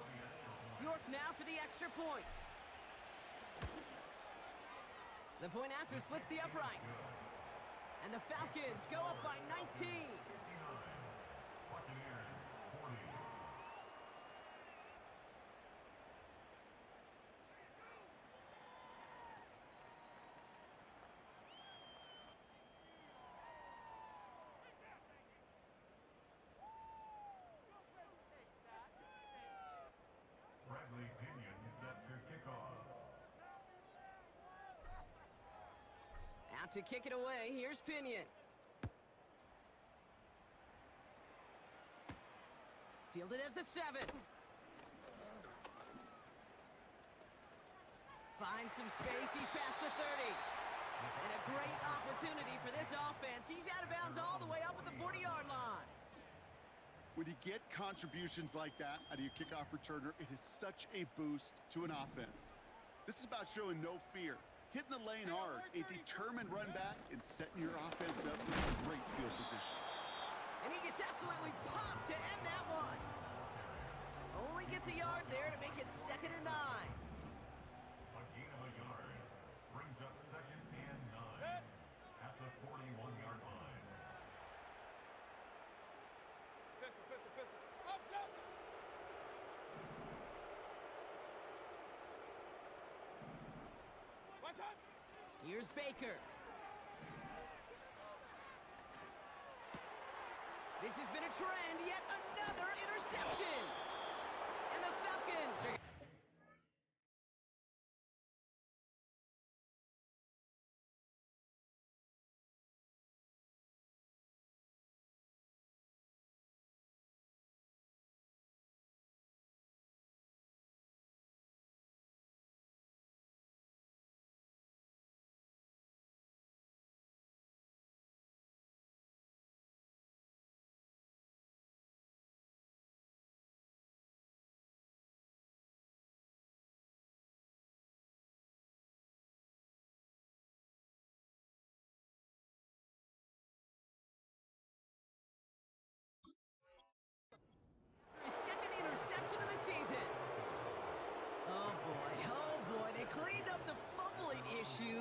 Speaker 1: York now for the extra point. The point after splits the uprights. And the Falcons go up by 19. Out to kick it away, here's Pinion. Fielded at the 7. Finds some space, he's past the 30. And a great opportunity for this offense. He's out of bounds all the way up at the 40-yard line.
Speaker 2: When you get contributions like that out of your kickoff returner, it is such a boost to an offense. This is about showing no fear, hitting the lane hard, a determined run back, and setting your offense up in great field position.
Speaker 1: And he gets absolutely popped to end that one. Only gets a yard there to make it 2nd and 9.
Speaker 4: A gain of a yard brings up 2nd and 9 at the 41-yard line.
Speaker 3: Pistol. Up, Johnson. Watch out.
Speaker 1: Here's Baker. This has been a trend, yet another interception. And the Falcons are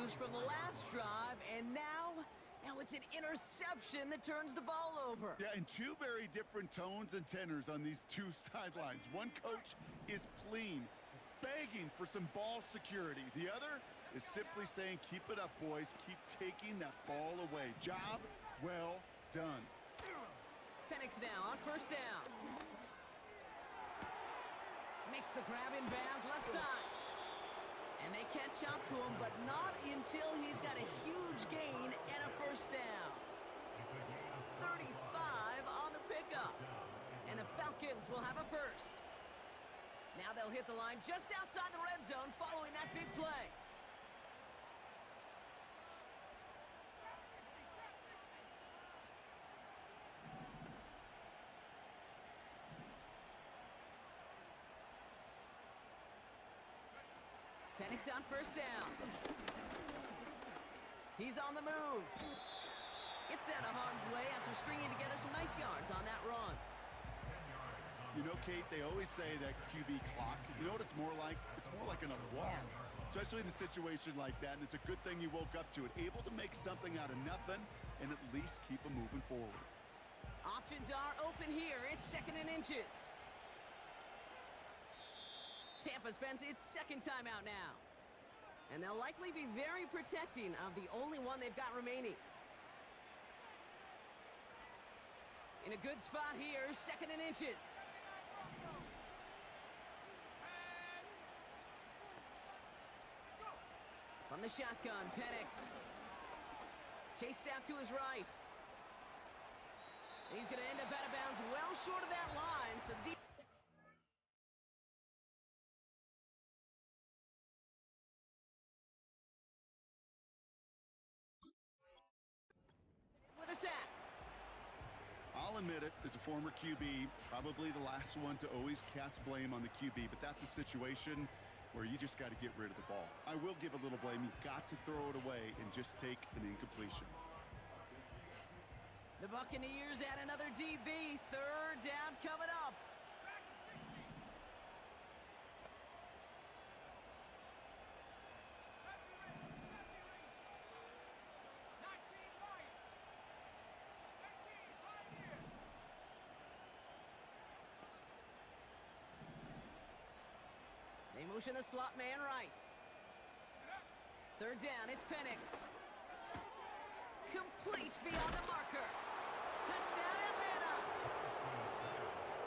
Speaker 1: lose from the last drive, and now it's an interception that turns the ball over.
Speaker 2: Yeah, and two very different tones and tenors on these two sidelines. One coach is pleading, begging for some ball security. The other is simply saying, keep it up, boys. Keep taking that ball away. Job well done.
Speaker 1: Penix now on first down. Makes the grab in bounds left side. And they catch up to him, but not until he's got a huge gain and a first down. 35 on the pickup. And the Falcons will have a first. Now they'll hit the line just outside the red zone following that big play. Penix on first down. He's on the move. Gets out of harm's way after stringing together some nice yards on that run.
Speaker 2: You know, Kate, they always say that QB clock, you know what it's more like? It's more like an alarm, especially in a situation like that, and it's a good thing you woke up to it. Able to make something out of nothing and at least keep them moving forward.
Speaker 1: Options are open here. It's 2nd and inches. Tampa spends its second timeout now. And they'll likely be very protecting of the only one they've got remaining. In a good spot here, 2nd and inches. From the shotgun, Penix. Chased out to his right. He's going to end up out of bounds well short of that line. So the with a sack.
Speaker 2: I'll admit it, as a former QB, probably the last one to always cast blame on the QB, but that's a situation where you just got to get rid of the ball. I will give a little blame. You've got to throw it away and just take an incompletion.
Speaker 1: The Buccaneers add another DB. 3rd down coming up. They motion the slot man right. 3rd down, it's Penix. Complete beyond the marker. Touchdown, Atlanta.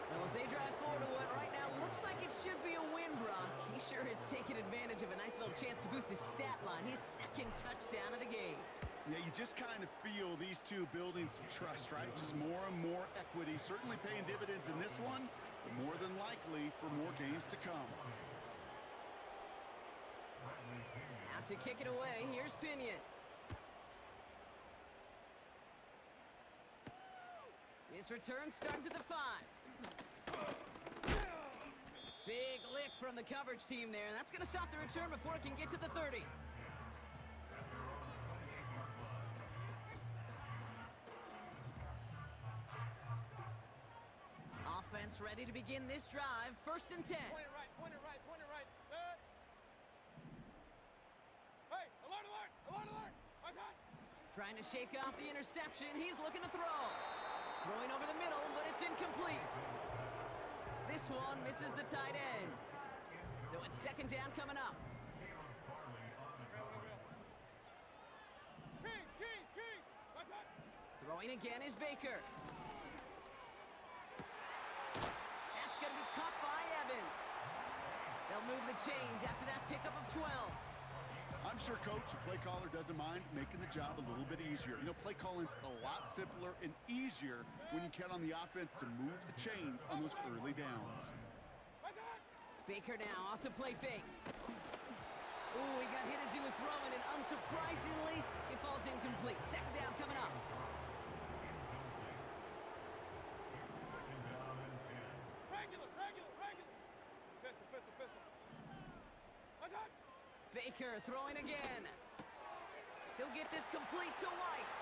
Speaker 1: Well, as they drive forward to what right now looks like it should be a win, Brock. He sure has taken advantage of a nice little chance to boost his stat line. His 2nd touchdown of the game.
Speaker 2: Yeah, you just kind of feel these two building some trust, right? Just more and more equity. Certainly paying dividends in this one, but more than likely for more games to come.
Speaker 1: Out to kick it away, here's Pinion. This return starts at the 5. Big lick from the coverage team there, and that's going to stop the return before it can get to the 30. Offense ready to begin this drive. 1st and 10.
Speaker 3: Point it right, point it right, point it right. Good. Hey, alert, alert, alert, alert. Okay.
Speaker 1: Trying to shake off the interception. He's looking to throw. Throwing over the middle, but it's incomplete. This one misses the tight end. So it's 2nd down coming up.
Speaker 3: Keys. That's it.
Speaker 1: Throwing again is Baker. That's going to be caught by Evans. They'll move the chains after that pickup of 12.
Speaker 2: I'm sure Coach, the play caller, doesn't mind making the job a little bit easier. You know, play calling's a lot simpler and easier when you count on the offense to move the chains on those early downs.
Speaker 1: Baker now off the play fake. Ooh, he got hit as he was throwing, and unsurprisingly, it falls incomplete. 2nd down coming up.
Speaker 3: Regular. Pistol. That's it.
Speaker 1: Baker throwing again. He'll get this complete to White.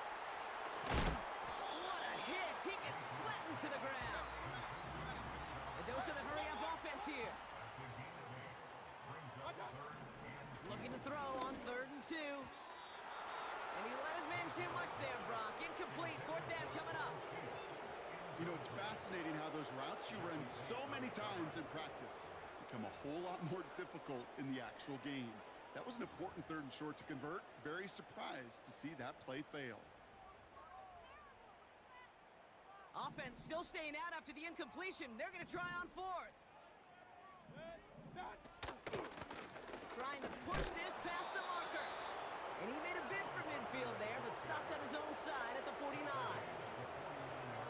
Speaker 1: What a hit. He gets flattened to the ground. A dose of the hurry-up offense here. Looking to throw on 3rd and 2. And he let his man too much there, Brock. Incomplete. Fourth down coming up.
Speaker 2: You know, it's fascinating how those routes you run so many times in practice become a whole lot more difficult in the actual game. That was an important third and short to convert. Very surprised to see that play fail.
Speaker 1: Offense still staying out after the incompletion. They're going to try on fourth. Trying to push this past the marker. And he made a bid for midfield there, but stopped on his own side at the 49.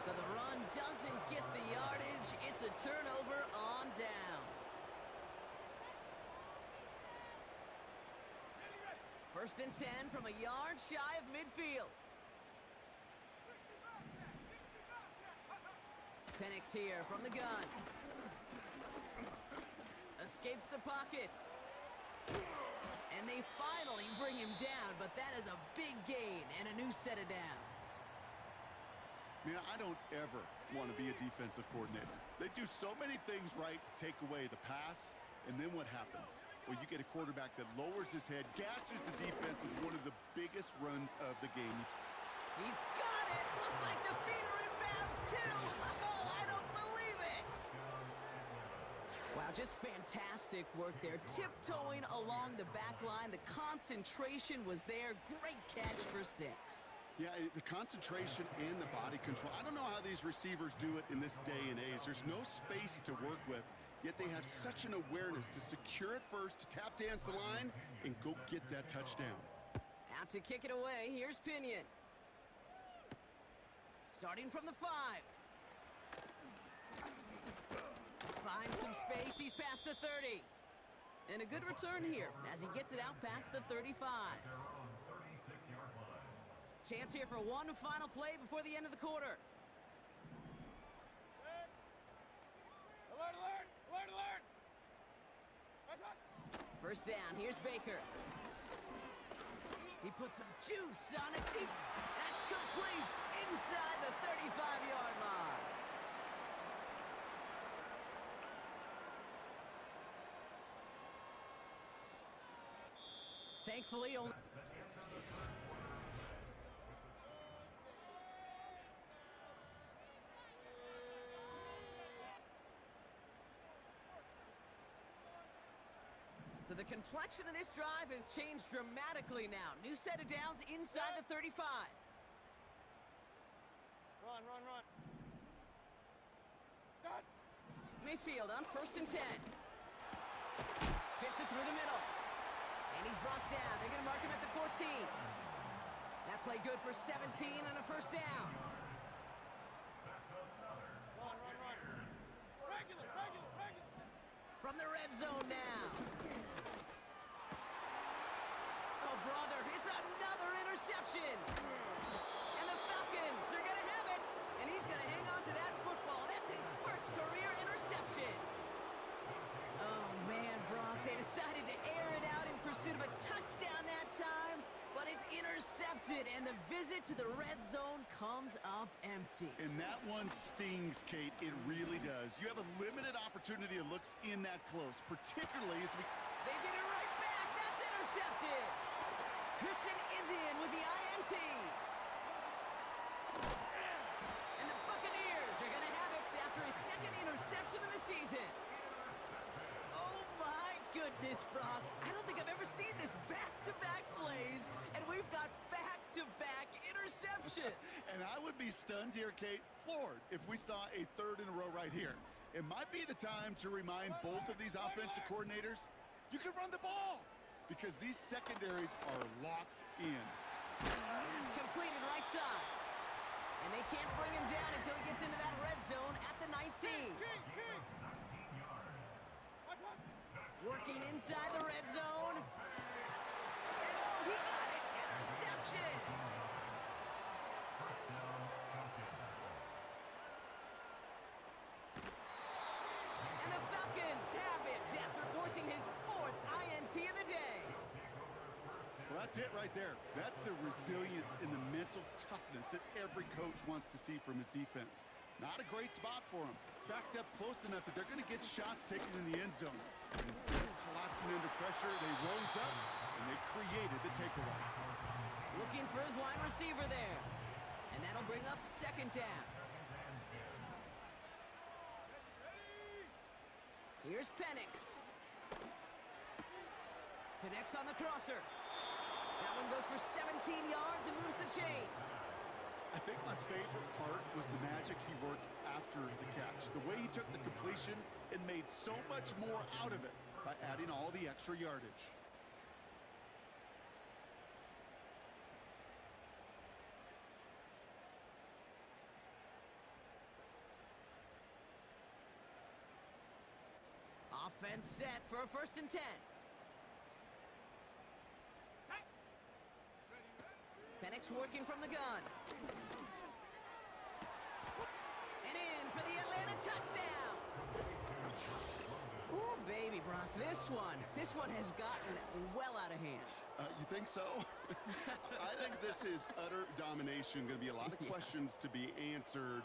Speaker 1: So the run doesn't get the yardage. It's a turnover on downs. First and 10 from a yard shy of midfield. Penix here from the gun. Escapes the pocket. And they finally bring him down, but that is a big gain and a new set of downs.
Speaker 2: Man, I don't ever want to be a defensive coordinator. They do so many things right to take away the pass, and then what happens? Well, you get a quarterback that lowers his head, gashes the defense with one of the biggest runs of the game.
Speaker 1: He's got it! Looks like the feet are in bounds, too! Oh, I don't believe it! Wow, just fantastic work there. Tiptoeing along the back line. The concentration was there. Great catch for 6.
Speaker 2: Yeah, the concentration and the body control. I don't know how these receivers do it in this day and age. There's no space to work with, yet they have such an awareness to secure it first, to tap dance the line, and go get that touchdown.
Speaker 1: Out to kick it away, here's Pinion. Starting from the 5. Finds some space, he's past the 30. And a good return here as he gets it out past the 35. Chance here for one final play before the end of the quarter.
Speaker 3: Alert, alert! Alert, alert!
Speaker 1: First down, here's Baker. He puts some juice on it deep. That's complete inside the 35-yard line. Thankfully, only... So the complexion of this drive has changed dramatically now. New set of downs inside the 35.
Speaker 3: Run, run, run. Done.
Speaker 1: Mayfield on first and 10. Fits it through the middle. And he's brought down. They're going to mark him at the 14. That play good for 17 and a first down.
Speaker 3: Run, run, run. Regular, regular, regular.
Speaker 1: From the red zone now. Oh, brother, it's another interception. And the Falcons are going to have it. And he's going to hang on to that football. That's his first career interception. Oh, man, Brock, they decided to air it out in pursuit of a touchdown that time. But it's intercepted, and the visit to the red zone comes up empty.
Speaker 2: And that one stings, Kate. It really does. You have a limited opportunity to look in that close, particularly as we...
Speaker 1: They get it right back. That's intercepted. Christian Izien with the INT. And the Buccaneers are going to have it after his second interception of the season. Oh, my goodness, Brock. I don't think I've ever seen this back-to-back plays, and we've got back-to-back interceptions.
Speaker 2: And I would be stunned here, Kate, floored, if we saw a third in a row right here. It might be the time to remind both of these offensive coordinators, you can run the ball, because these secondaries are locked in.
Speaker 1: It's completed right side. And they can't bring him down until he gets into that red zone at the 19.
Speaker 3: King, king.
Speaker 1: Working inside the red zone. And oh, he got it! Interception! And the Falcons have it after forcing his 4th INT of the day.
Speaker 2: Well, that's it right there. That's the resilience and the mental toughness that every coach wants to see from his defense. Not a great spot for him. Backed up close enough that they're going to get shots taken in the end zone. And instead of collapsing under pressure, they rose up and they created the takeaway.
Speaker 1: We'll looking for his wide receiver there. And that'll bring up second down. Here's Penix. Connects on the crosser. That one goes for 17 yards and moves the chains.
Speaker 2: I think my favorite part was the magic he worked after the catch. The way he took the completion and made so much more out of it by adding all the extra yardage.
Speaker 1: Offense set for a 1st and 10. Penix working from the gun. And in for the Atlanta touchdown. Ooh, baby, Brock, this one has gotten well out of hand.
Speaker 2: You think so? I think this is utter domination. Going to be a lot of questions to be answered.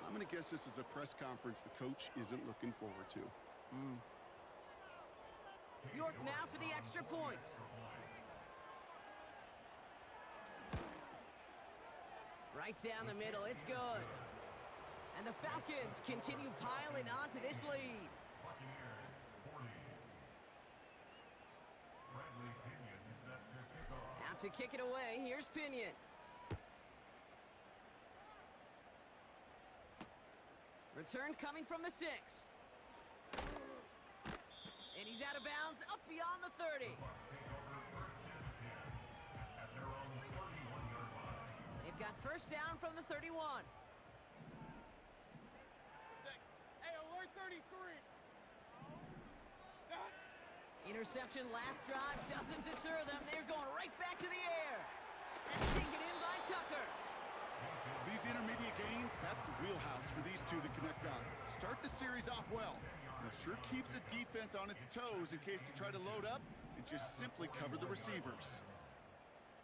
Speaker 2: I'm going to guess this is a press conference the coach isn't looking forward to.
Speaker 1: York now for the extra point. Right down the middle, it's good. And the Falcons continue piling onto this lead. Out to kick it away, here's Pinion. Return coming from the 6. And he's out of bounds, up beyond the 30. They've got first down from the 31.
Speaker 3: Hey, alert 33.
Speaker 1: Interception last drive doesn't deter them. They're going right back to the air. That's taken in by Tucker.
Speaker 2: These intermediate gains, that's the wheelhouse for these two to connect on. Start the series off well. And it sure keeps the defense on its toes in case they try to load up and just simply cover the receivers.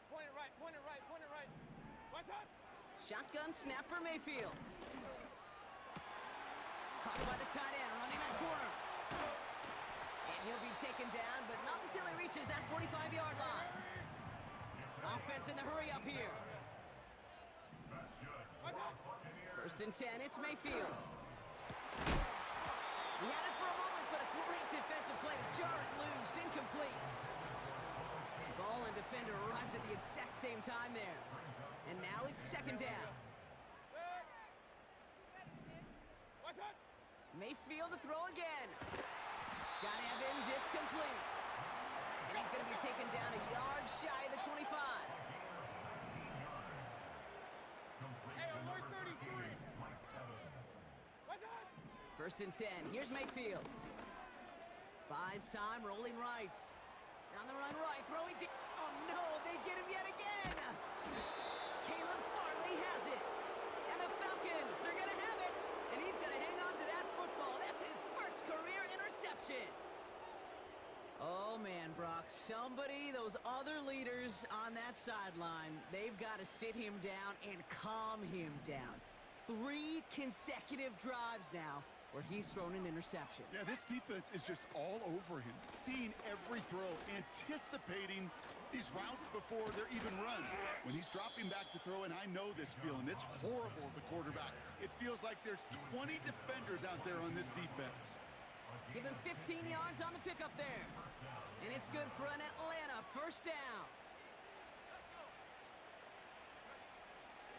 Speaker 3: Point it right, point it right, point it right. What's up?
Speaker 1: Shotgun snap for Mayfield. Caught by the tight end, running that corner. And he'll be taken down, but not until he reaches that 45-yard line. Offense in the hurry up here. First and 10, it's Mayfield. He had it for a moment, but a great defensive play to jar it loose, incomplete. Ball and defender arrived at the exact same time there. And now it's second down.
Speaker 3: What's up?
Speaker 1: Mayfield to throw again. Got Evans, it's complete. And he's going to be taken down a yard shy of the 25.
Speaker 3: Hey, alert 33. What's up?
Speaker 1: First and 10, here's Mayfield. Buys time, rolling right. Down the run right, throwing deep. Oh no, they get him yet again. Caleb Farley has it. And the Falcons are going to have it. And he's going to hang on to that football. That's his first career interception. Oh man, Brock, those other leaders on that sideline, they've got to sit him down and calm him down. 3 consecutive drives now where he's thrown an interception.
Speaker 2: Yeah, this defense is just all over him, seeing every throw, anticipating these routes before they're even run. When he's dropping back to throw, and I know this feeling, it's horrible as a quarterback. It feels like there's 20 defenders out there on this defense.
Speaker 1: Give him 15 yards on the pickup there. And it's good for an Atlanta first down.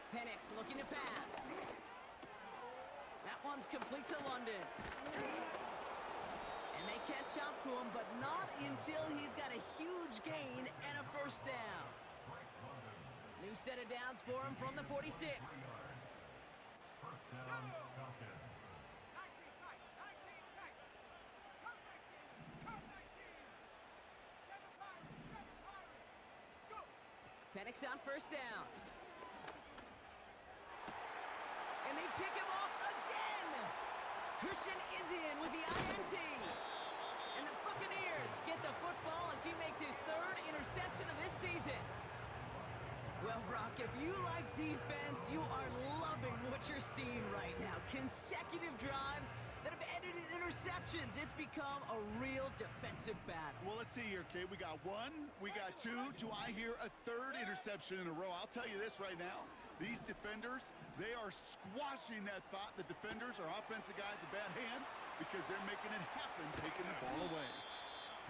Speaker 1: Penix looking to pass. That one's complete to London. And they catch up to him, but not until he's got a huge gain and a first down. New set of downs for him from the 46.
Speaker 4: First down, Falcons.
Speaker 1: Penix on first down. And they pick him off again. Christian is in with the INT. And the Buccaneers get the football as he makes his 3rd interception of this season. Well, Brock, if you like defense, you are loving what you're seeing right now. Consecutive drives that have ended interceptions. It's become a real defensive battle.
Speaker 2: Well, let's see here, Kate. We got one, we got two. Do I hear a third interception in a row? I'll tell you this right now. These defenders, they are squashing that thought. The defenders are offensive guys with bad hands because they're making it happen, taking the ball away.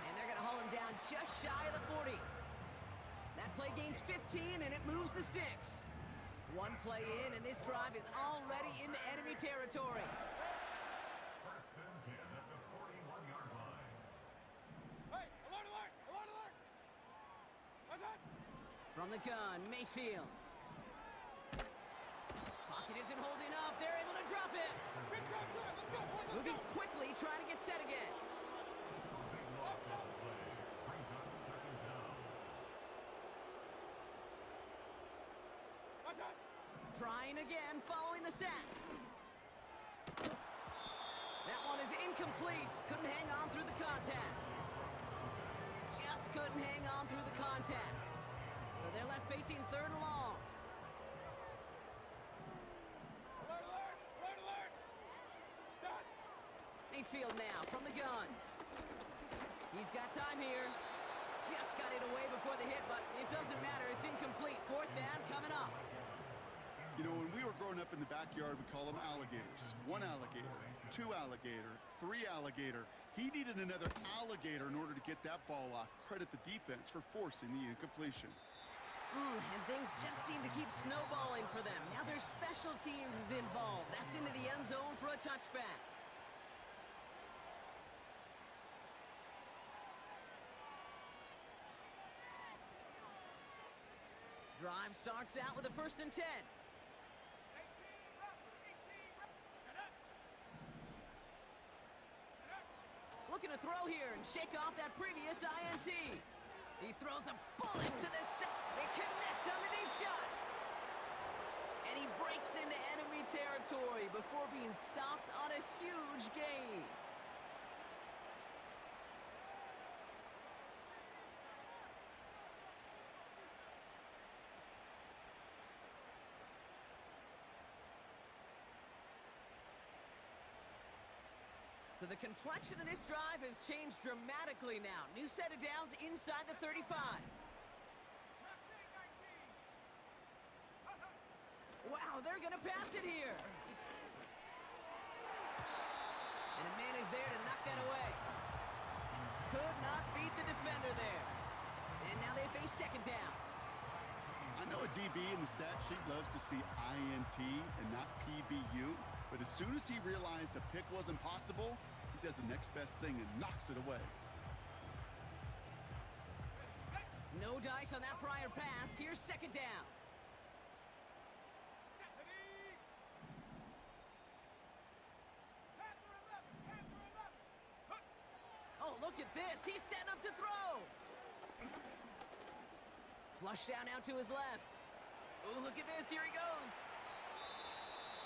Speaker 1: And they're going to haul him down just shy of the 40. That play gains 15, and it moves the sticks. One play in, and this drive is already into enemy territory.
Speaker 4: First and 10 at the 41-yard line.
Speaker 3: Hey, alert, alert, alert, alert. What's that?
Speaker 1: From the gun, Mayfield. Pocket isn't holding up. They're able to drop it.
Speaker 3: Big drive, drive. Let's go, boys, let's
Speaker 1: Moving
Speaker 3: go.
Speaker 1: quickly, trying to get set again.
Speaker 4: Big loss on the play. Brings up second down.
Speaker 3: What's that?
Speaker 1: Trying again, following the sack. That one is incomplete. Couldn't hang on through the contact. Just couldn't hang on through the contact. So they're left facing third and long.
Speaker 3: Alert, alert, alert, alert. Done.
Speaker 1: Mayfield now from the gun. He's got time here. Just got it away before the hit, but it doesn't matter. It's incomplete. Fourth down coming up.
Speaker 2: You know, when we were growing up in the backyard, we call them alligators. One alligator, two alligator, three alligator. He needed another alligator in order to get that ball off. Credit the defense for forcing the incompletion.
Speaker 1: And things just seem to keep snowballing for them. Now there's special teams involved. That's into the end zone for a touchback. Drive starts out with a 1st and 10. Looking to throw here and shake off that previous INT. He throws a bullet to the set. They connect on the deep shot. And he breaks into enemy territory before being stopped on a huge gain. So the complexion of this drive has changed dramatically now. New set of downs inside the 35. Wow, they're going to pass it here. And a man is there to knock that away. Could not beat the defender there. And now they face second down.
Speaker 2: I know a DB in the stat sheet loves to see INT and not PBU, but as soon as he realized a pick wasn't possible, he does the next best thing and knocks it away.
Speaker 1: No dice on that prior pass. Here's second down. Oh, look at this. He's setting up to throw. Flush down out to his left. Oh, look at this. Here he goes.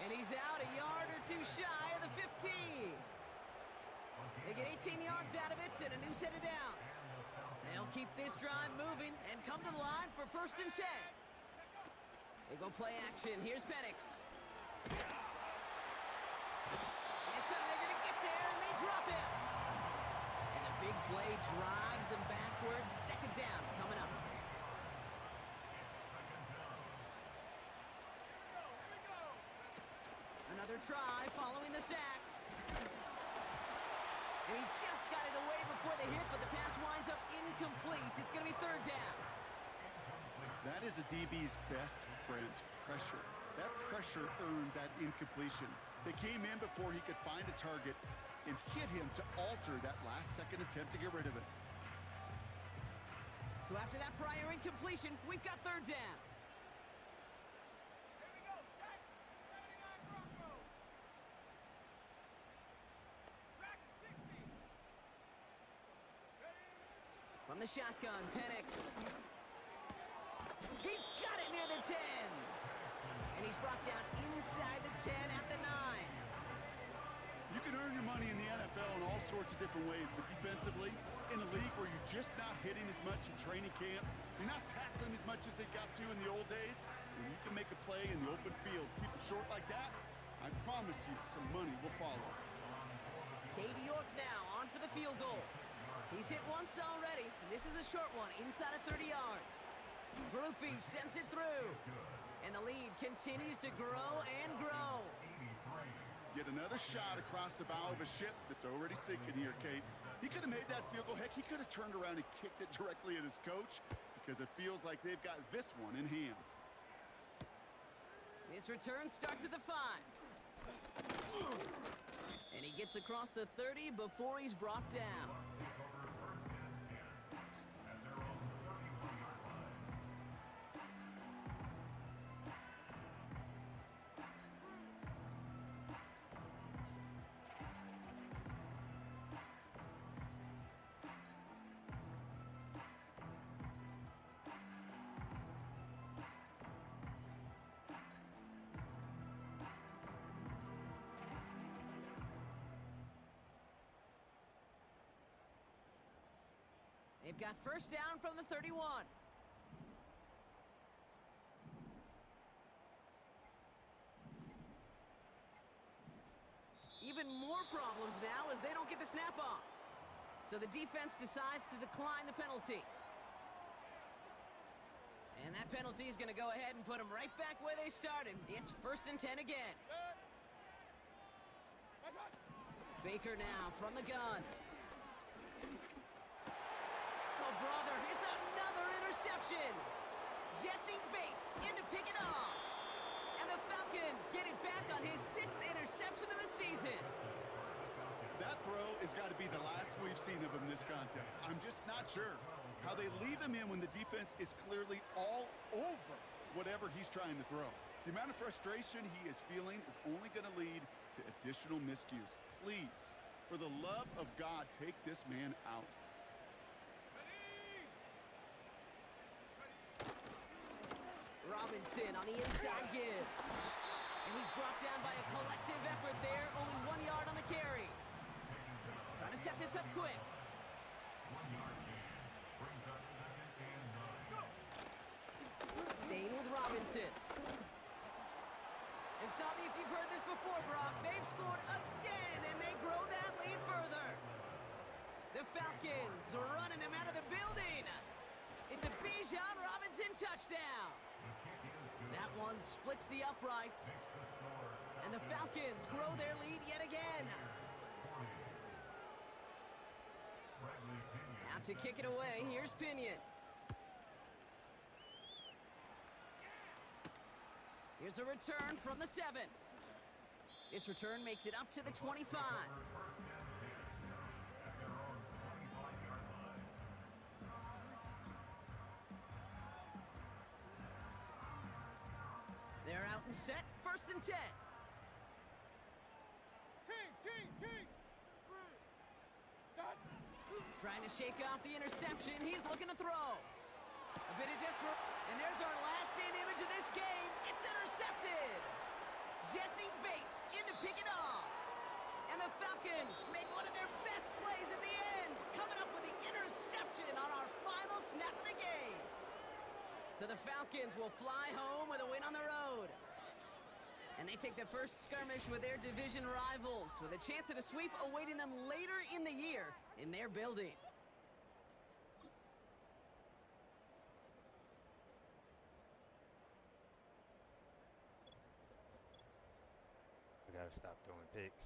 Speaker 1: And he's out a yard or two shy of the 15. They get 18 yards out of it and a new set of downs. They'll keep this drive moving and come to the line for 1st and 10. They go play action. Here's Penix. This time they're going to get there, and they drop it. And the big play drives them backwards. Second down coming up. Another try following the sack. And he just got it away before the hit, but the pass winds up incomplete. It's going to be third down.
Speaker 2: That is a DB's best friend, pressure. That pressure earned that incompletion. They came in before he could find a target and hit him to alter that last-second attempt to get rid of it.
Speaker 1: So after that prior incompletion, we've got third down. From the shotgun, Penix. He's got it near the 10. And he's brought down inside the 10 at the 9.
Speaker 2: You can earn your money in the NFL in all sorts of different ways, but defensively, in a league where you're just not hitting as much in training camp, you're not tackling as much as they got to in the old days, when you can make a play in the open field, keep it short like that, I promise you some money will follow.
Speaker 1: Katie York now on for the field goal. He's hit once already. This is a short one, inside of 30 yards. Groupie sends it through. And the lead continues to grow and grow.
Speaker 2: Yet another shot across the bow of a ship that's already sinking here, Kate. He could have made that field goal. Heck, he could have turned around and kicked it directly at his coach because it feels like they've got this one in hand.
Speaker 1: His return starts at the 5. And he gets across the 30 before he's brought down. They've got first down from the 31. Even more problems now as they don't get the snap off. So the defense decides to decline the penalty. And that penalty is going to go ahead and put them right back where they started. It's 1st and 10 again. Baker now from the gun. Oh, brother, it's another interception. Jesse Bates in to pick it off. And the Falcons get it back on his 6th interception of the season.
Speaker 2: That throw has got to be the last we've seen of him this contest. I'm just not sure how they leave him in when the defense is clearly all over whatever he's trying to throw. The amount of frustration he is feeling is only going to lead to additional miscues. Please, for the love of God, take this man out.
Speaker 1: Robinson on the inside give. And he's brought down by a collective effort there. Only 1 yard on the carry. Trying to set this up quick.
Speaker 4: 1 yard gain brings up 2nd and 9.
Speaker 1: Staying with Robinson. And stop me if you've heard this before, Brock. They've scored again, and they grow that lead further. The Falcons are running them out of the building. It's a Bijan Robinson touchdown. That one splits the uprights. And the Falcons grow their lead yet again. Now to kick it away, here's Pinion. Here's a return from the 7. This return makes it up to the 25. They're out and set, 1st and 10.
Speaker 3: King!
Speaker 1: Trying to shake off the interception. He's looking to throw. A bit of desperate. And there's our last stand image of this game. It's intercepted. Jesse Bates in to pick it off. And the Falcons make one of their best plays at the end, coming up with the interception on our final snap of the game. So the Falcons will fly home with a win on the road. And they take the first skirmish with their division rivals, with a chance at a sweep awaiting them later in the year in their building.
Speaker 5: We gotta stop throwing picks.